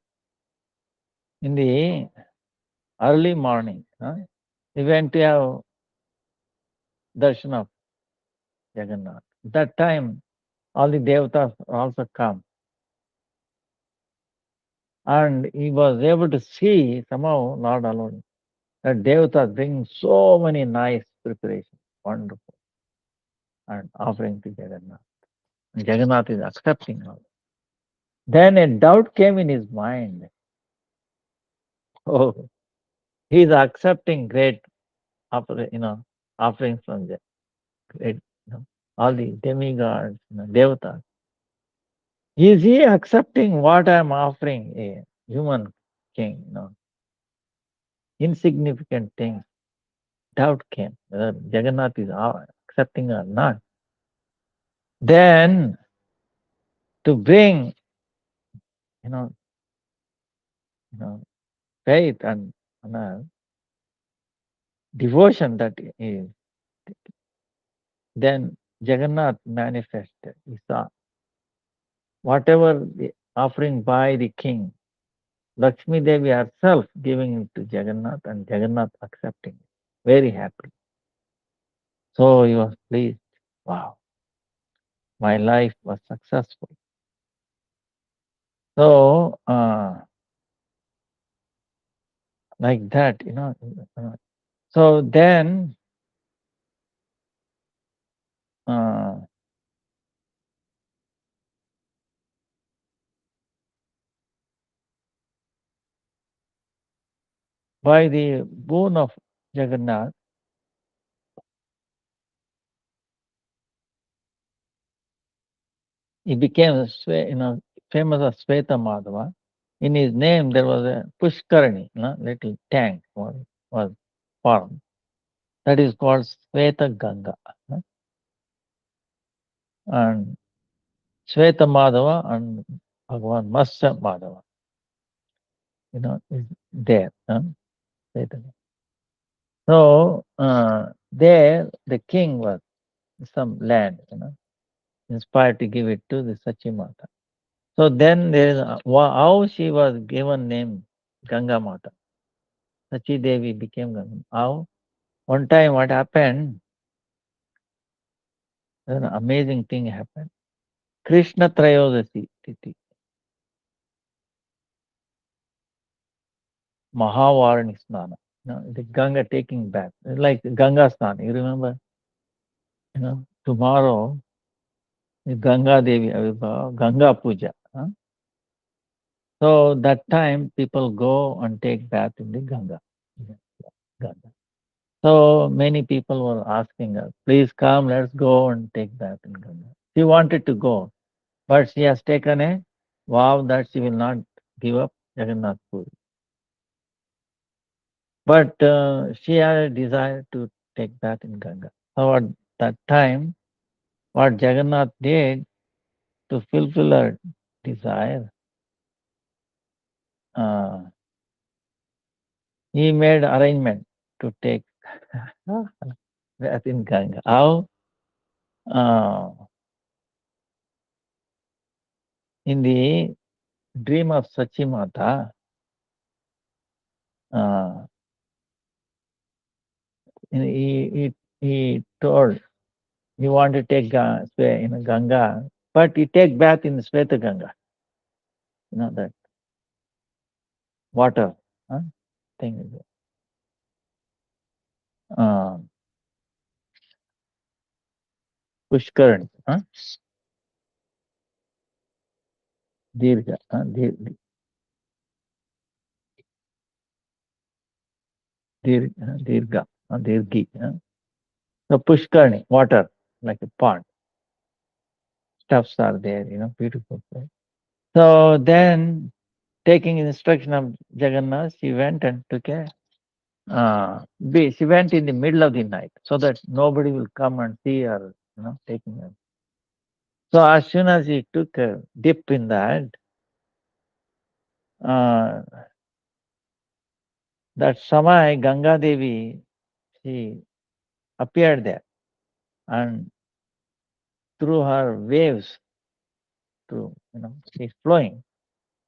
in the early morning, he went to have darshan of Jagannath. That time, all the devatas also come. And he was able to see somehow, Lord alone, that devatas bring so many nice preparations, wonderful, and offering to Jagannath. And Jagannath is accepting all. Then a doubt came in his mind. Oh, he is accepting great offerings from the great, all the demigods, devatas. Is he accepting what I am offering a human king? Insignificant things. Doubt came whether Jagannath is accepting or not. Then to bring, faith and devotion that is, then Jagannath manifested. He saw whatever the offering by the king, Lakshmi Devi herself giving it to Jagannath and Jagannath accepting it. Very happy. So he was pleased. Wow, my life was successful. So, like that, So then, By the boon of Jagannath, he became famous as Sweta Madhava. In his name, there was a Pushkarani, little tank was formed. That is called Sweta Ganga. And Sweta Madhava and Bhagavan Matsya Madhava, is there. Sweta. So there the king was some land, inspired to give it to the Sachimata. So then there is how she was given name Ganga Mata. Sachi Devi became Ganga. How? One time what happened? An amazing thing happened. Krishna Trayodasi Titi. Mahavarani Snana. The Ganga taking bath. Like Ganga Snana. You remember? Tomorrow is Ganga Devi Ganga Puja. So that time people go and take bath in the Ganga. Ganga. So many people were asking her, please come, let's go and take bath in Ganga. She wanted to go, but she has taken a vow that she will not give up Jagannath Puri. But she had a desire to take bath in Ganga. So at that time, what Jagannath did to fulfill her desire, uh, he made arrangement to take bath in Ganga. How? Uh, in the dream of Sachimata, uh, he told he wanted to take Ganga, but he take bath in Sweta Ganga. That water thing is there. Pushkaran, Dirga, Dirga, Dirgi. So Pushkarni, water, like a pond. Stuffs are there, beautiful place. So then, taking instruction of Jagannath, she went and took she went in the middle of the night so that nobody will come and see her, taking her. So as soon as he took a dip in that, uh, that Samai, Ganga Devi, she appeared there and through her waves, she's flowing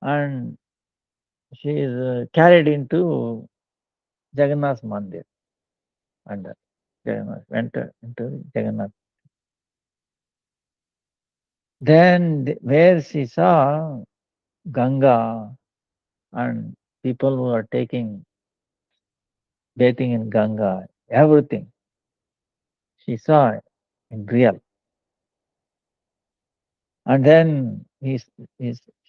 and she is carried into Jagannath Mandir and Jagannath went into Jagannath. Then where she saw Ganga and people who are bathing in Ganga, everything she saw in real. And then she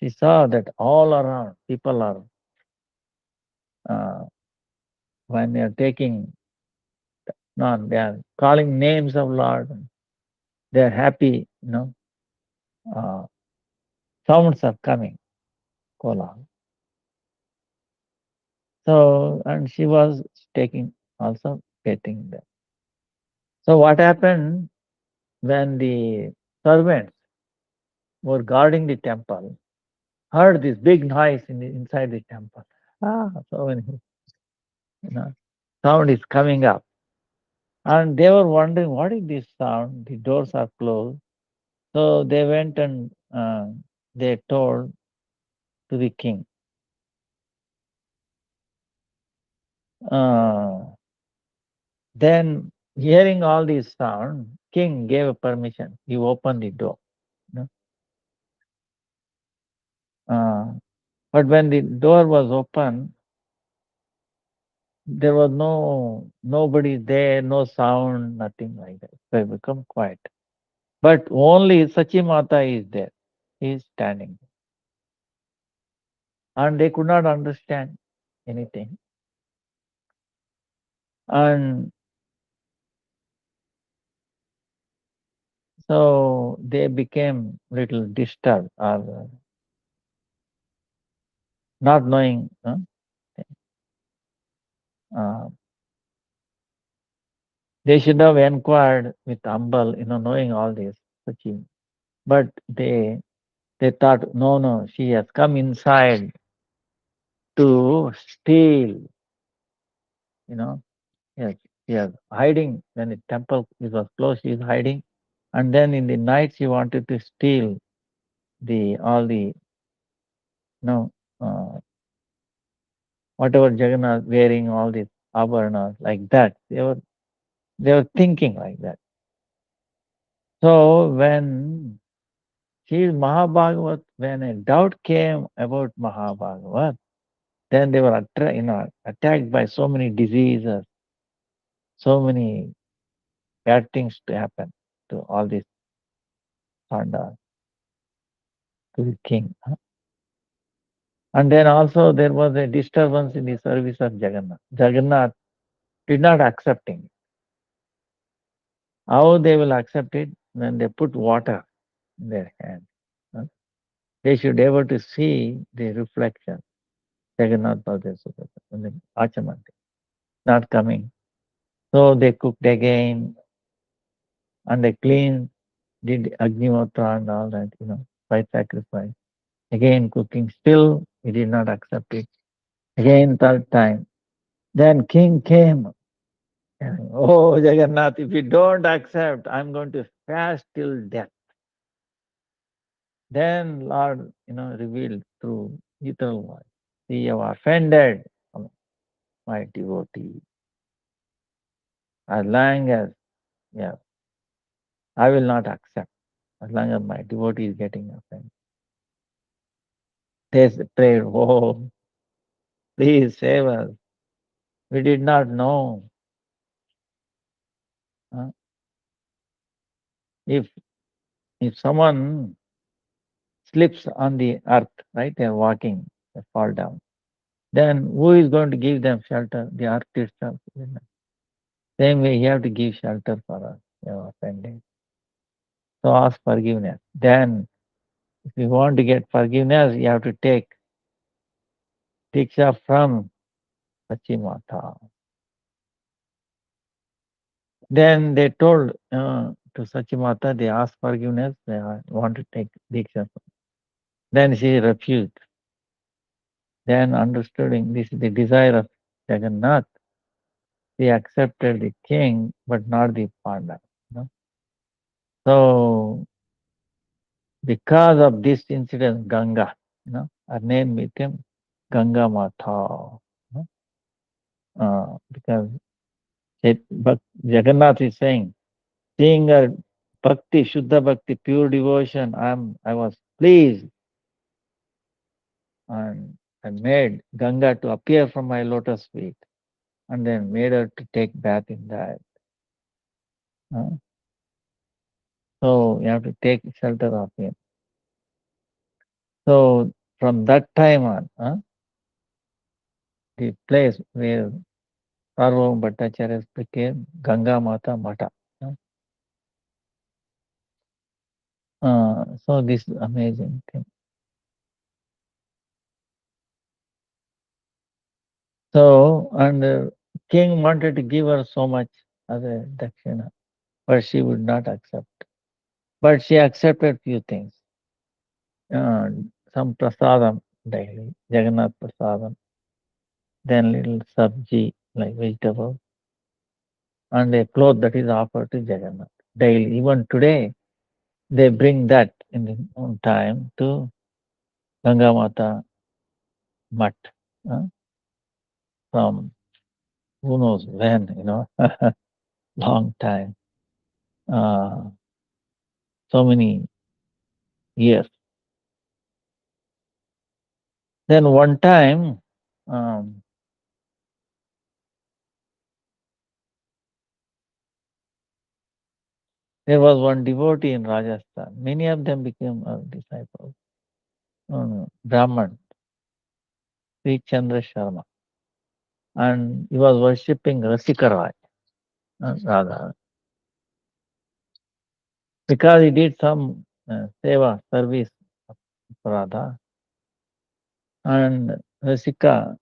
saw that all around people are, when they are they are calling names of Lord, they are happy, uh, sounds are coming, kola. So, and she was also getting there. So what happened when the servants were guarding the temple, heard this big noise inside the temple. So when sound is coming up. And they were wondering, what is this sound? The doors are closed. So they went and they told to the king. Then hearing all these sound, king gave a permission. He opened the door. But when the door was open, there was nobody there, no sound, nothing like that. So it became quiet. But only Sachimata is there. He is standing. And they could not understand anything. And so they became little disturbed or not knowing. Uh, they should have inquired with humble, knowing all this. But they thought, no, no, she has come inside to steal. You know, yes, yes, hiding when the temple was closed. She is hiding, and then in the night she wanted to steal the all the no whatever Jagannath wearing all these abharanas like that. They were thinking like that. So when she is Mahabhagavat, when a doubt came about Mahabhagavat, then they were attacked by so many diseases, so many bad things to happen to all these Pandavas, to the king. And then also there was a disturbance in the service of Jagannath. Jagannath did not accepting. How they will accept it when they put water in their hand? huh? They should be able to see the reflection. Jagannath Baladev Subhadra, and then Achamanti, not coming. So they cooked again and they cleaned, did Agnihotra and all that, by sacrifice. Again cooking, still he did not accept it. Again, third time. Then king came. Oh, Jagannath, if you don't accept, I'm going to fast till death. Then Lord, revealed through eternal voice. See, you have offended my devotee. As long as, yeah, I will not accept. As long as my devotee is getting offended. They prayed, oh, please save us. We did not know. huh? If if someone slips on the earth, right, they are walking, they fall down. Then who is going to give them shelter? The earth itself. Same way, you have to give shelter for us. You have offended. So ask forgiveness. Then, if you want to get forgiveness, you have to take Diksha from Sachimata. Then they told to Sachimata, they asked forgiveness, they want to take Diksha. Then she refused. Then understanding this is the desire of Jagannath, she accepted the king, but not the Pandava. So because of this incident, Ganga, her name became Ganga Mata. Because but Jagannath is saying, seeing her bhakti, Shuddha bhakti, pure devotion, I was pleased, and I made Ganga to appear from my lotus feet, and then made her to take bath in that. So you have to take shelter of him. So from that time on, the place where Sarvam Bhattacharya became Ganga Mata Mata. So this is amazing thing. So, and king wanted to give her so much as a dakshina, but she would not accept. But she accepted few things. Some prasadam daily, Jagannath prasadam, then little sabji like vegetable, and a cloth that is offered to Jagannath daily. Even today, they bring that in the own time to Ganga Mata Mat from who knows when, long time, so many years. Then one time, um, there was one devotee in Rajasthan. Many of them became our disciples. Brahman, Sri Chandra Sharma. and he was worshipping Rasikarai, Radha, because he did some seva service for Radha, and Rasika,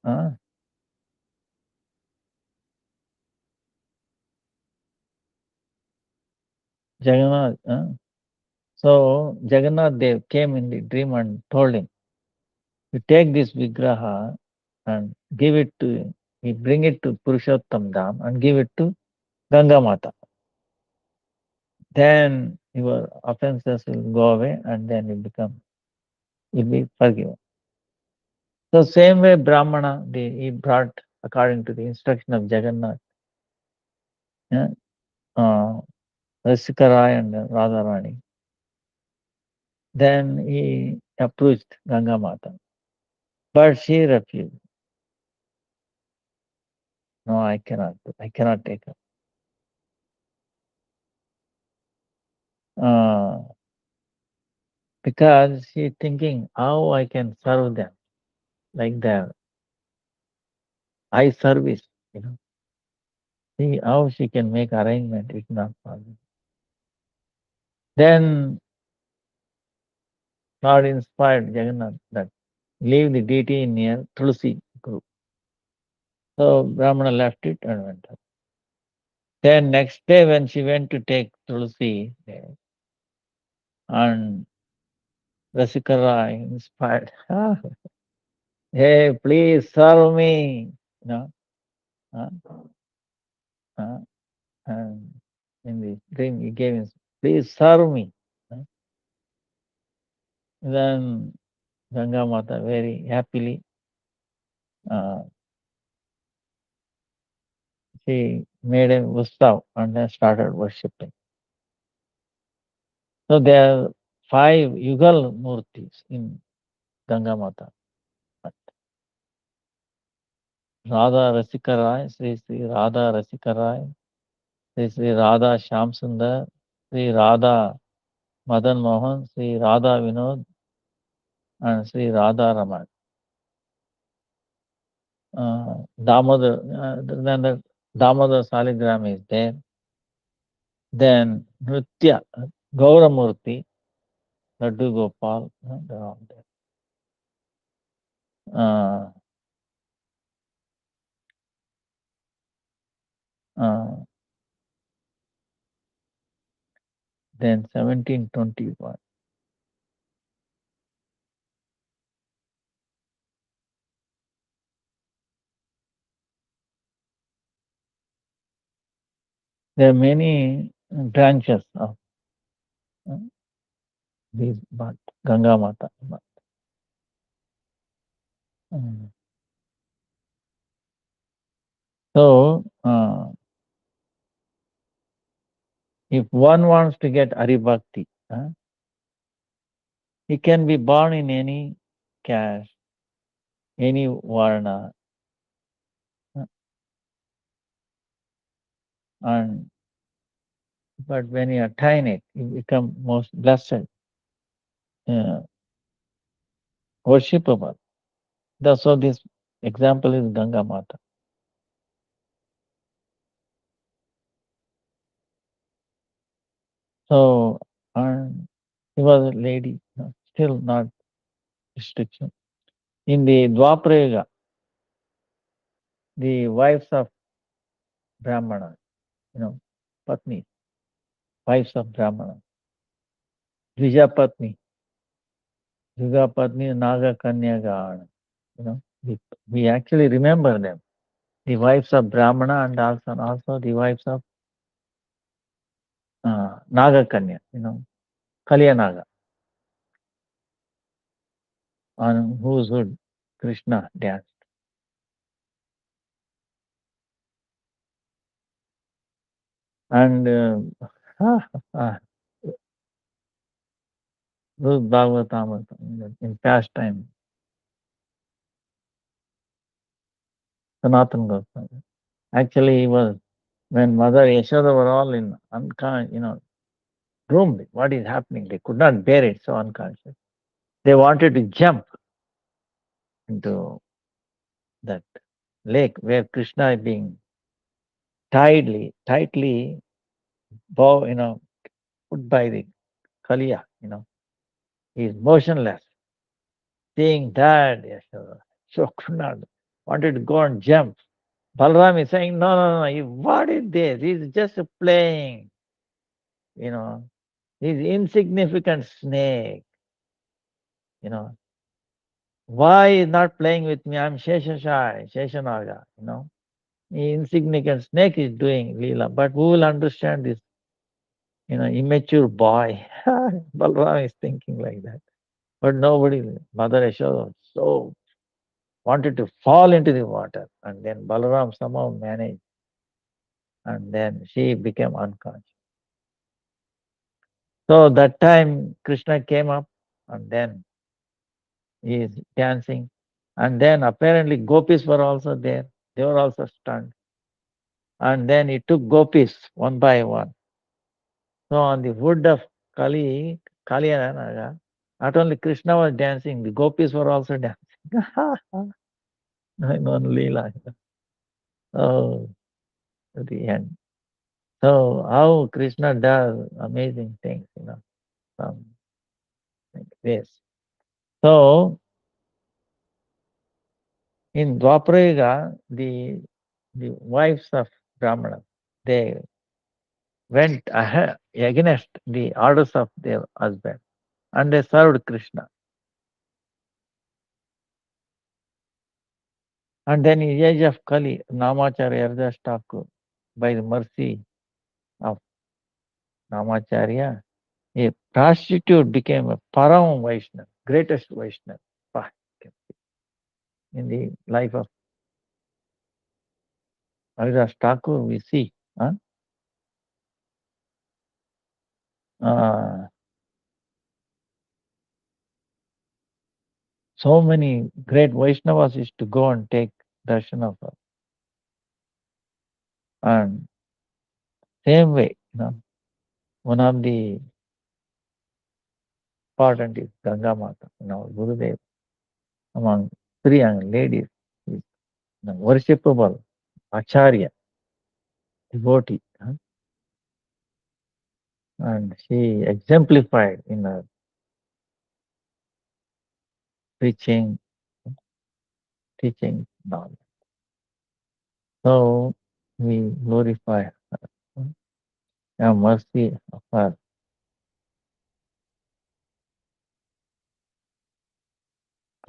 Jagannath. So Jagannath Dev came in the dream and told him, "You take this vigraha and give it to, you bring it to Purushottam Dham and give it to Ganga Mata. Then your offenses will go away and then you'll be forgiven." So same way Brahmana, he brought according to the instruction of Jagannath, yeah, uh, Rasikarai and Radharani. Then he approached Ganga Mata, but she refused. No, I cannot. I cannot take her. Because she thinking how I can serve them like their eye service, you know. See how she can make arrangement, it's not possible. Then Lord inspired Jagannath that leave the deity near Tulsi group. So Brahmana left it and went up. Then next day when she went to take Tulsi there, and Rasikara inspired, hey, please serve me, you know. Uh, uh, and in the dream he gave him, please serve me. Then Ganga Mata very happily, uh, she made a ustav and then started worshipping. So there are 5 Yugal Murtis in Ganga Mata. Radha Rasikarai, Sri Radha Rasikarai, Sri Radha Shyam Sundar, Sri Radha Madan Mohan, Sri Radha Vinod, and Sri Radha Raman. Damodar, then the Damodar Saligram is there. Then Nritya, Gauramurti, Laddu Gopal, they're all there. Then 1721. There are many branches of these Bhat, Ganga Mata. So, if one wants to get Haribhakti, he can be born in any caste, any varna, and but when you attain it, you become most blessed, worshipable. That's so this example is Ganga Mata. So, and she was a lady, still not restriction. In the Dwaprayuga, the wives of Brahmana, Patni, wives of Brahmana, Dvija Patni, Juga Patni, Naga Kanya Gana, we actually remember them. The wives of Brahmana and also the wives of Naga Kanya, Kaliya Naga, on whose hood Krishna danced. And those Bhagavatam in past time, Sanatana Goswami. Actually, he was, when Mother Yashoda were all in groomed. What is happening? They could not bear it, so unconscious. They wanted to jump into that lake where Krishna is being tightly put by the Kaliya, he is motionless. Seeing that, Yashoda, so could not wanted to go and jump. Balram is saying, no, no, no, what is this? He's just playing, you know. He's insignificant snake, you know. Why is not playing with me? I'm Sheshanaga. Insignificant snake is doing Leela, but who will understand this, immature boy? Balram is thinking like that. But nobody, Mother Yashoda, so wanted to fall into the water. And then Balaram somehow managed. And then she became unconscious. So that time Krishna came up and then he is dancing. And then apparently gopis were also there. They were also stunned. And then he took gopis one by one. So on the wood of Kalyananaga, not only Krishna was dancing, the gopis were also dancing. In one Leela. Oh, at the end. So how Krishna does amazing things, some like this. So in Dwaparayuga, the wives of Brahmana, they went against the orders of their husband and they served Krishna. And then in the age of Kali, Namacharya Haridas Thakur, by the mercy of Namacharya, a prostitute became a Param Vaishnava, greatest Vaishnava in the life of Haridas Thakur. We see. Uh, so many great Vaishnavas used to go and take darshan of her. And same way, one of the important is Ganga Mata, Gurudev, among three young ladies, is worshipable Acharya, devotee. And she exemplified in her preaching, teaching, knowledge. So we glorify her, have mercy of her.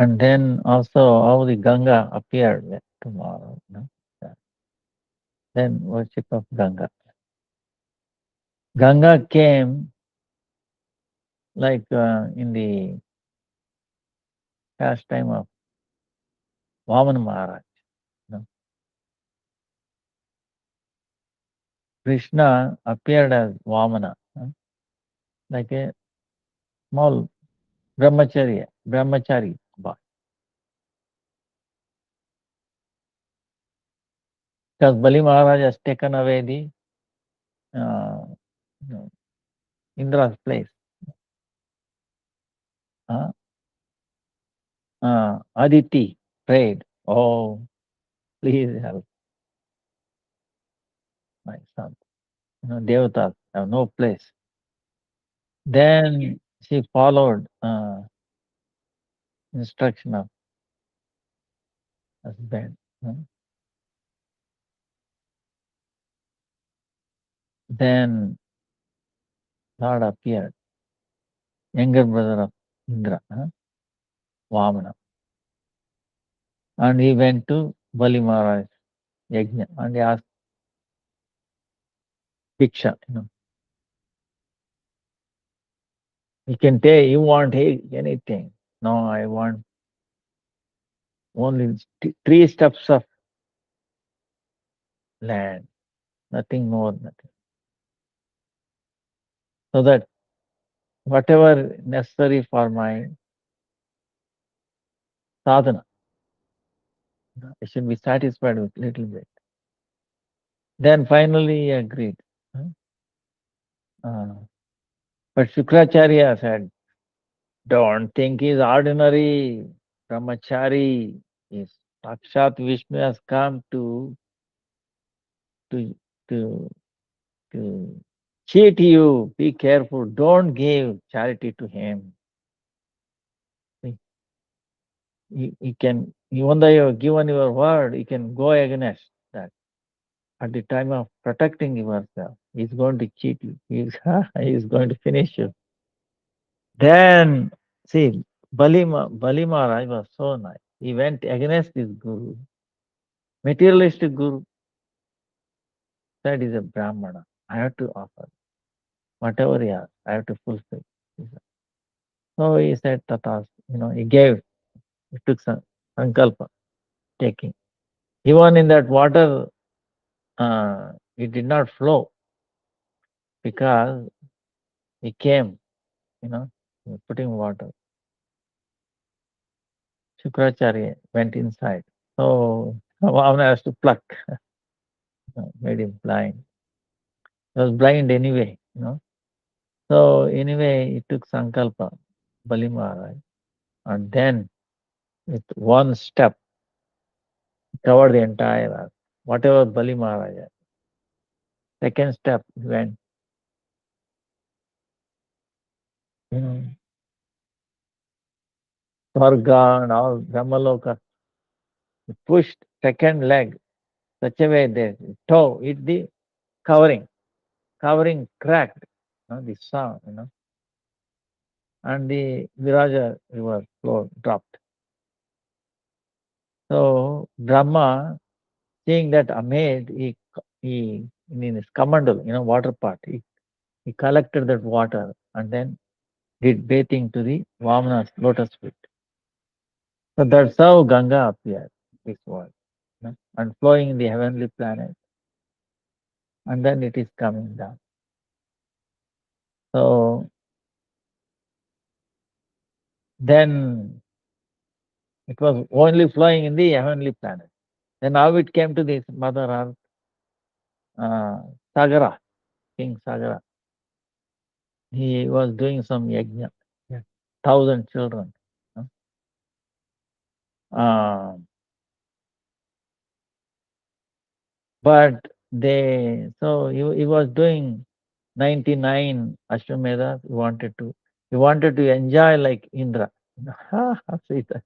And then also how the Ganga appeared tomorrow. Then worship of Ganga. Ganga came like in the pastime of Vamana Maharaj. Krishna appeared as Vamana, like a small brahmachari boy. Because Bali Maharaj has taken away the Indra's place. Aditi prayed, oh, please help my son. Devatas have no place. Then she followed instruction of husband. Then Lord appeared, younger brother of Indra, Vamana. And he went to Bali Maharaj Yajna and he asked Diksha. He can take, you want anything. No, I want only 3 steps of land, nothing more, nothing. So that whatever necessary for my sadhana, I should be satisfied with little bit. Then finally he agreed. But Shukracharya said, don't think he's ordinary brahmachari. He's Sakshat Vishnu has come to to to cheat you. Be careful. Don't give charity to him. He, he can, even though you have given your word, he can go against that. At the time of protecting yourself, he's going to cheat you. He's going to finish you. Then, see, Bali Maharaj was so nice. He went against this guru, materialistic guru, said he's a Brahmana. I have to offer whatever he has, I have to fulfill. He said. So he said, Tatas, he gave, he took some sankalpa, taking. Even in that water, it did not flow because he came, you know, putting water. Shukracharya went inside. So Vamana has to pluck, made him blind. He was blind anyway. So anyway, he took sankalpa, Bali Maharaj, and then with one step, covered the entire earth. Whatever Bali Maharaj had. Second step, he went, you know, Swarga and all Brahmaloka. He pushed second leg such a way that toe hit the covering. Covering cracked, the sound, and the Viraja river flow dropped. So Brahma, seeing that amazed, he in his kamandal, water pot, he collected that water and then did bathing to the Vamana's lotus feet. So that's how Ganga appeared, this world, and flowing in the heavenly planet, and then it is coming down. So then it was only flowing in the heavenly planet. Then how it came to this Mother Earth, Sagara, King Sagara. He was doing some yajna, 1,000 children. Uh, but so he was doing 99 Ashwamedha. He wanted to enjoy like Indra. Sita.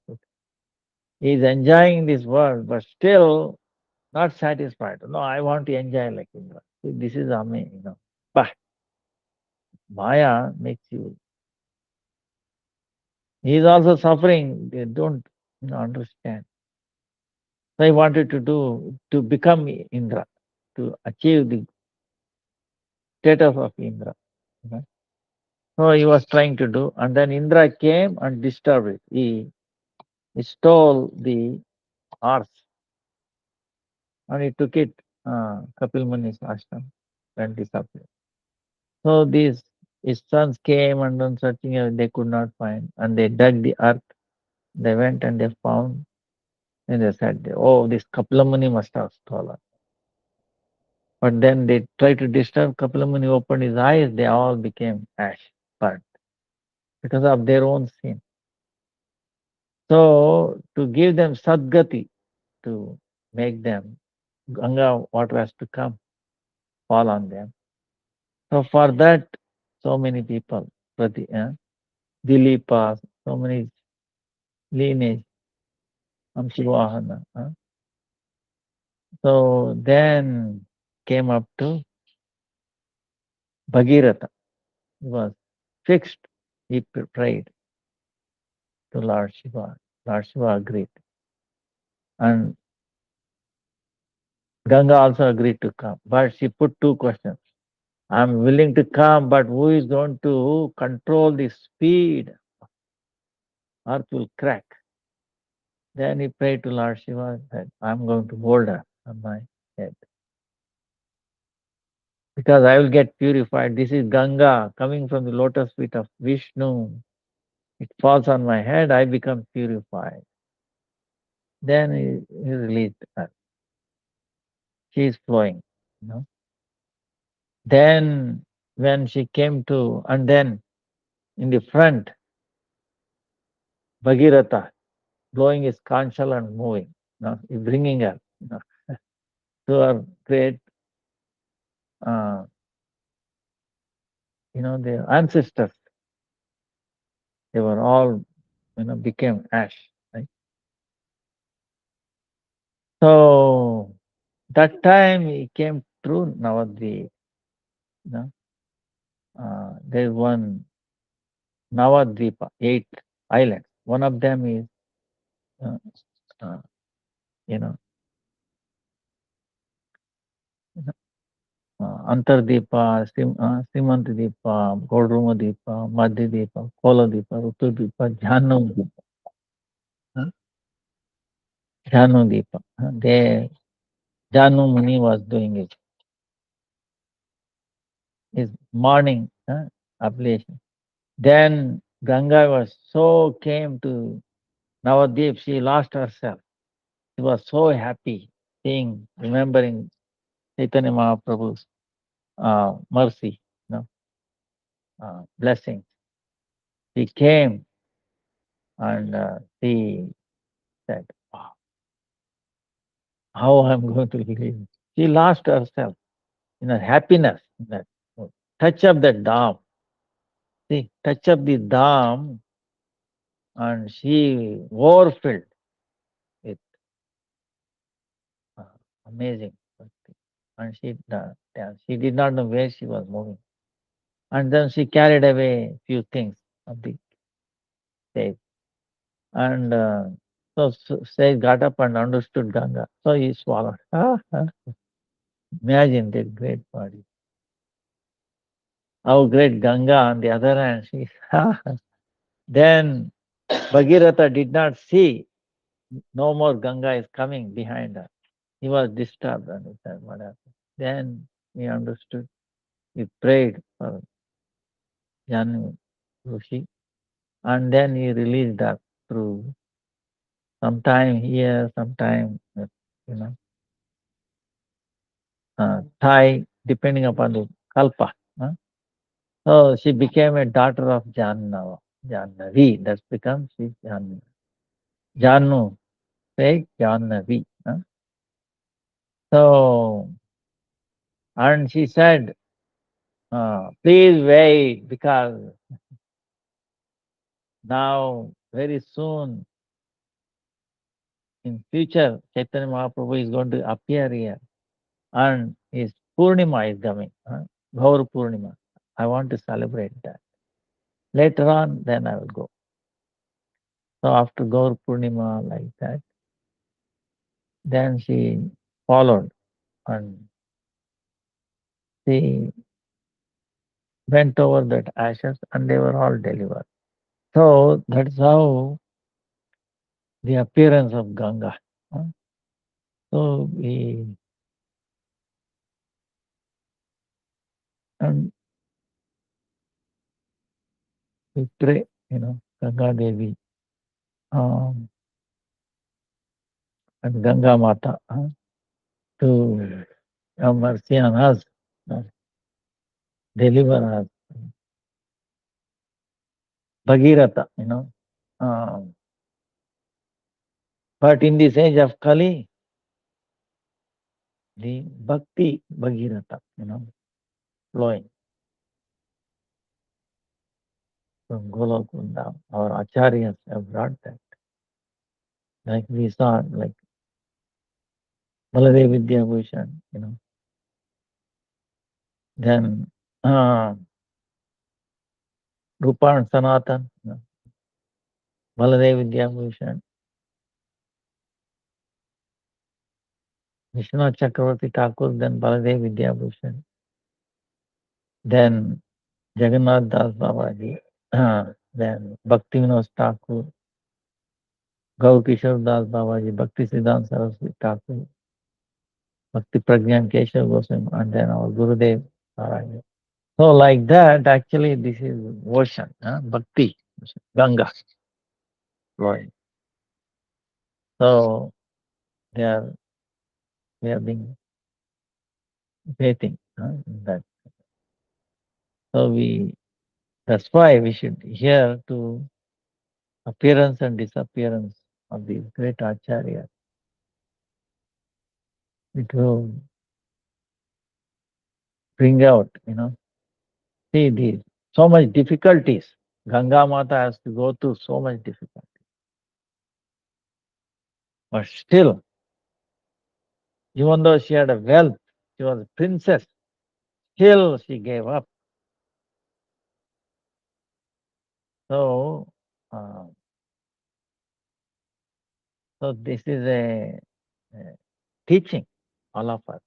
He's enjoying this world, but still not satisfied. No, I want to enjoy like Indra. See, this is Ame. But Maya makes you. He is also suffering. They don't understand. So he wanted to become Indra, to achieve the status of Indra. Okay? So he was trying to do, and then Indra came and disturbed it. He stole the horse and he took it, Kapil Muni's ashram, and disappeared. So these his sons came and then searching, they could not find, and they dug the earth. They went and they found, and they said, "Oh, this Kapil Muni must have stolen." But then they tried to disturb Kapil Muni. Opened his eyes; they all became ash, burnt because of their own sin. So to give them sadgati, to make them, Ganga water has to come, fall on them. So for that, so many people, Dilipa, so many lineage, Amshivahana. So then came up to Bhagirath. He was fixed. He prayed to Lord Shiva. Lord Shiva agreed. And Ganga also agreed to come. But she put two questions. I'm willing to come, but who is going to control the speed? Earth will crack. Then he prayed to Lord Shiva and said, I'm going to hold her on my head. Because I will get purified. This is Ganga coming from the lotus feet of Vishnu. It falls on my head, I become purified. Then he released her. She is flowing. Then when she came to, and then in the front, Bhagirath blowing his kanchal and moving. bringing her to our great, uh, their ancestors. They were all, became ash. Right? So that time he came through Navadvip. You know, there's one Navadvipa, 8 islands. One of them is, uh, uh, you know, Antardvipa, Simantadvipa, Godrumadvipa, Madhyadvipa, Koladvipa, Rutudvipa, Jhanudvipa, uh, Jhanudvipa. They Janu Muni was doing his morning ablation. Then Ganga was so came to Navadvip, she lost herself. She was so happy seeing, remembering Chaitanya Mahaprabhu's mercy, blessings. She came and she said, "Wow, how I'm going to live." She lost herself in her happiness, in that touch of the dam. See, touch of the dam, and she overfilled with uh, amazing. Bhakti. And she did not know where she was moving. And then she carried away few things of the stage. And so sage got up and understood Ganga. So he swallowed. Imagine that great body. How great Ganga on the other hand. Then Bhagirath did not see no more Ganga is coming behind her. He was disturbed and he said, what happened? Then he understood. He prayed for Janu Rishi and then he released her through sometime here, sometime, you know, Thai, depending upon the kalpa. So she became a daughter of Jannavi. That's become she's Jannavi. Janu, say Jannavi. So, and she said, please wait because now very soon in future Chaitanya Mahaprabhu is going to appear here and his Purnima is coming, Gaur Purnima. I want to celebrate that. Later on, then I will go. So after Gaur Purnima like that, then she followed and she went over that ashes and they were all delivered. So that's how the appearance of Ganga. So and we pray, Ganga Devi um, and Ganga Mata to have mercy on us, uh, deliver us. Bhagirata, but in this age of Kali, the Bhakti Bhagirata, flowing from Golokunda. Our acharyas have brought that. Like we saw, like Baladev Vidya Bhushan, then Rupa and Sanatan, Baladev Vidya Bhushan, Vishwanath Chakravarti Thakur, then Baladev Vidya Bhushan, then Jagannath Das Babaji, then Bhakti Vinod Thakur, Gaur Kishore Das Babaji, Bhakti Siddhanta Saraswati Thakur, Bhakti Pragyan Keshav Goswami, and then our Gurudev Maharaja. So like that, actually this is ocean, Bhakti, Ganga flowing. So they are we have been bathing in that. So that's why we should hear to appearance and disappearance of these great acharyas. It will bring out, see these so much difficulties. Ganga Mata has to go through so much difficulty. But still, even though she had a wealth, she was a princess, still she gave up. So, uh, so this is a teaching all of us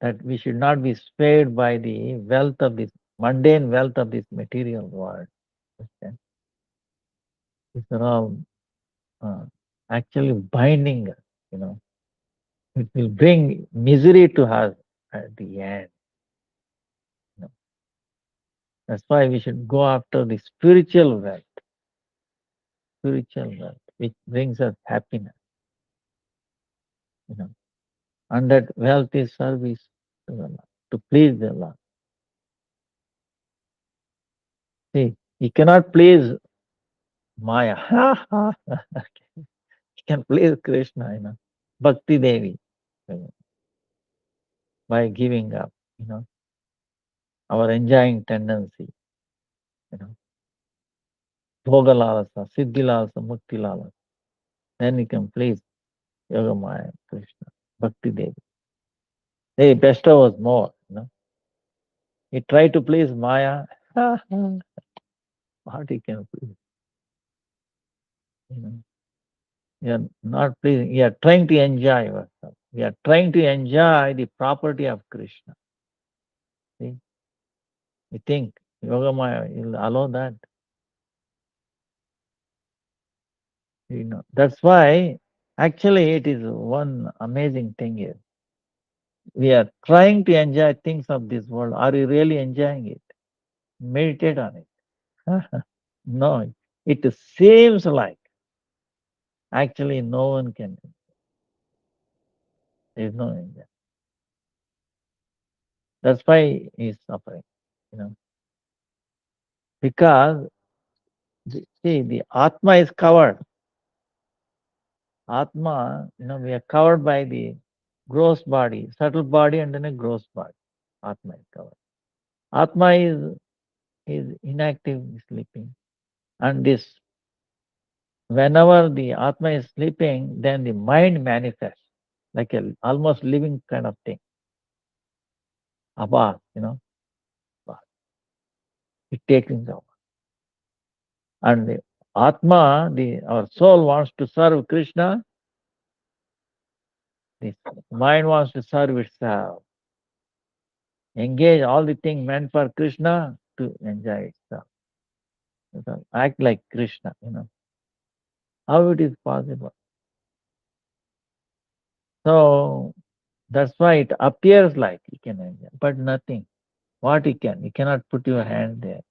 that we should not be swayed by the wealth of this mundane wealth of this material world. Okay? These are all uh, actually binding us. You know, it will bring misery to us at the end. You know. That's why we should go after the spiritual wealth, which brings us happiness. You know, and that wealth is service to the Lord, to please the Lord. See, he cannot please Maya. He can please Krishna, Bhakti Devi, by giving up, our enjoying tendency, you know, Bhoga Lalasa, Siddhi Lalasa, Mukti Lalasa. Then he can please Yoga Maya, Krishna, Bhakti Devi. They bestows more, He tried to please Maya. What he can please, you know. We are not pleasing. We are trying to enjoy ourselves. We are trying to enjoy the property of Krishna. See? We think Yogamaya will allow that. That's why actually it is one amazing thing here. We are trying to enjoy things of this world. Are you really enjoying it? Meditate on it. No, it seems like actually no one can. There is no enjoy. That's why he's suffering, because see the Atma is covered. Atma, we are covered by the gross body, subtle body, and then a gross body. Atma is covered. Atma is inactive, sleeping. And this, whenever the Atma is sleeping, then the mind manifests like a almost living kind of thing. Abha, Abha. It takes over. And the Atma, our soul wants to serve Krishna, the mind wants to serve itself. Engage all the things meant for Krishna to enjoy itself. Act like Krishna, How it is possible? So that's why it appears like you can enjoy, but nothing. What you can, you cannot put your hand there.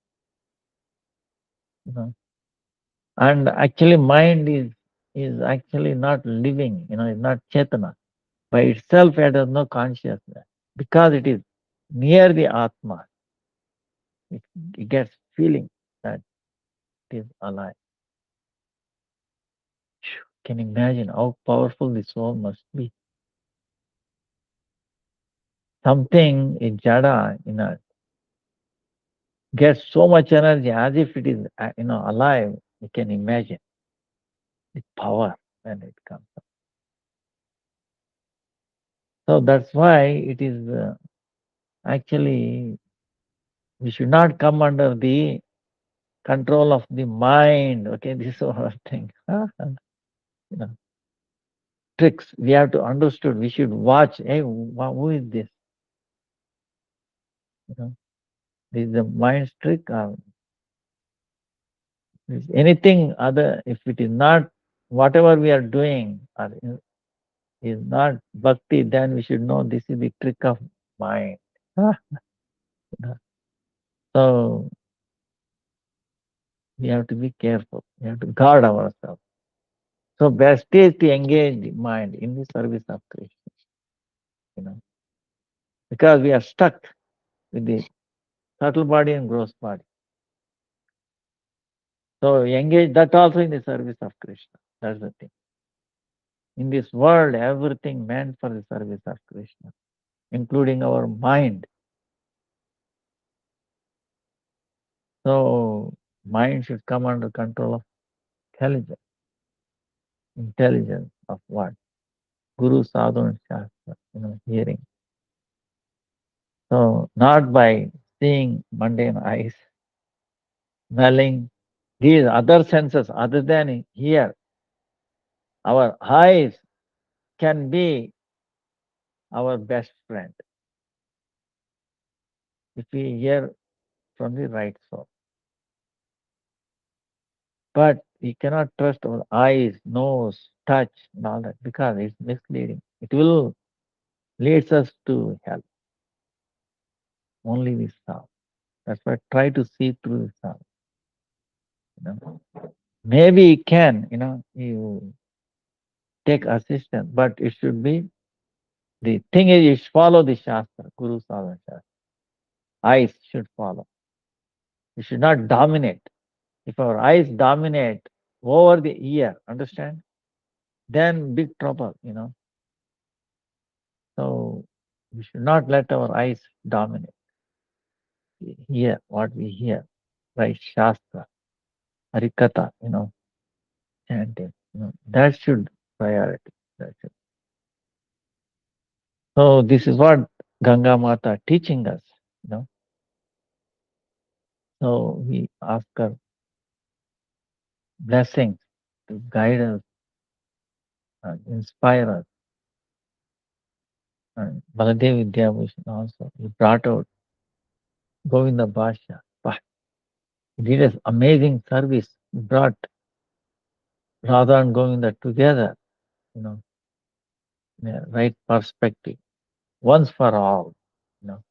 And actually mind is actually not living, it's not Chetana. By itself it has no consciousness. Because it is near the Atma, it gets feeling that it is alive. Can you imagine how powerful the soul must be? Something in jada, gets so much energy as if it is, alive. You can imagine the power when it comes up. So that's why it is actually we should not come under the control of the mind. Okay, this is our thing. You know, tricks. We have to understood. We should watch. Hey, who is this? This is the mind's trick. Is anything other? If it is not whatever we are doing, or is not bhakti, then we should know this is the trick of mind. So we have to be careful. We have to guard ourselves. So best is to engage the mind in the service of Krishna. Because we are stuck with the subtle body and gross body. So engage that also in the service of Krishna. That's the thing. In this world, everything meant for the service of Krishna, including our mind. So, mind should come under control of intelligence. Intelligence of what? Guru, Sadhu, and Shastra, hearing. So, not by seeing mundane eyes, smelling, these other senses other than here. Our eyes can be our best friend if we hear from the right source. But we cannot trust our eyes, nose, touch, and all that because it's misleading. It will leads us to hell. Only the sound. That's why try to see through the sound. Maybe you can, you take assistance, but it should be the thing is you should follow the Shastra, Guru Sadhana Shastra. Eyes should follow. You should not dominate. If our eyes dominate over the ear, understand? Then big trouble. So we should not let our eyes dominate. We hear what we hear, right? Shastra, Harikatha, chanting. That should priority. That should. So this is what Ganga Mata teaching us. You know. So we ask her blessings to guide us and inspire us. And Baladev Vidyabhushan also, he brought out Govinda Bhasha. He did an amazing service. He brought Radha and Govinda together, in a right perspective, once for all. You know.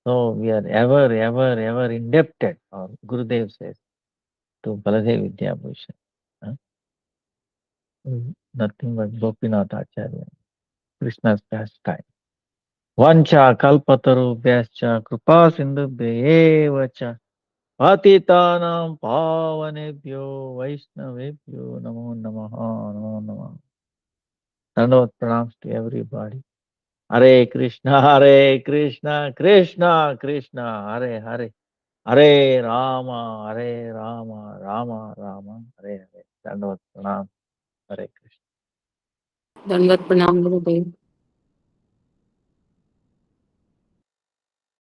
So we are ever, ever, ever indebted, or Gurudev says, to Baladev Vidyabhushan. Huh? Nothing but Gopinath Acharya, Krishna's pastime. Vancha kalpatarubhyascha kripa sindhubhya cha patitanam pavanebhyo vaishnavebhyo namo namaha namo namaha. Dandavat pranams to everybody. Hare Krishna, Krishna Krishna, Hare Hare. Hare Rama, Rama Rama, Hare Hare. Dandavat pranam. Hare Krishna. Dandavat pranam, Gurudev.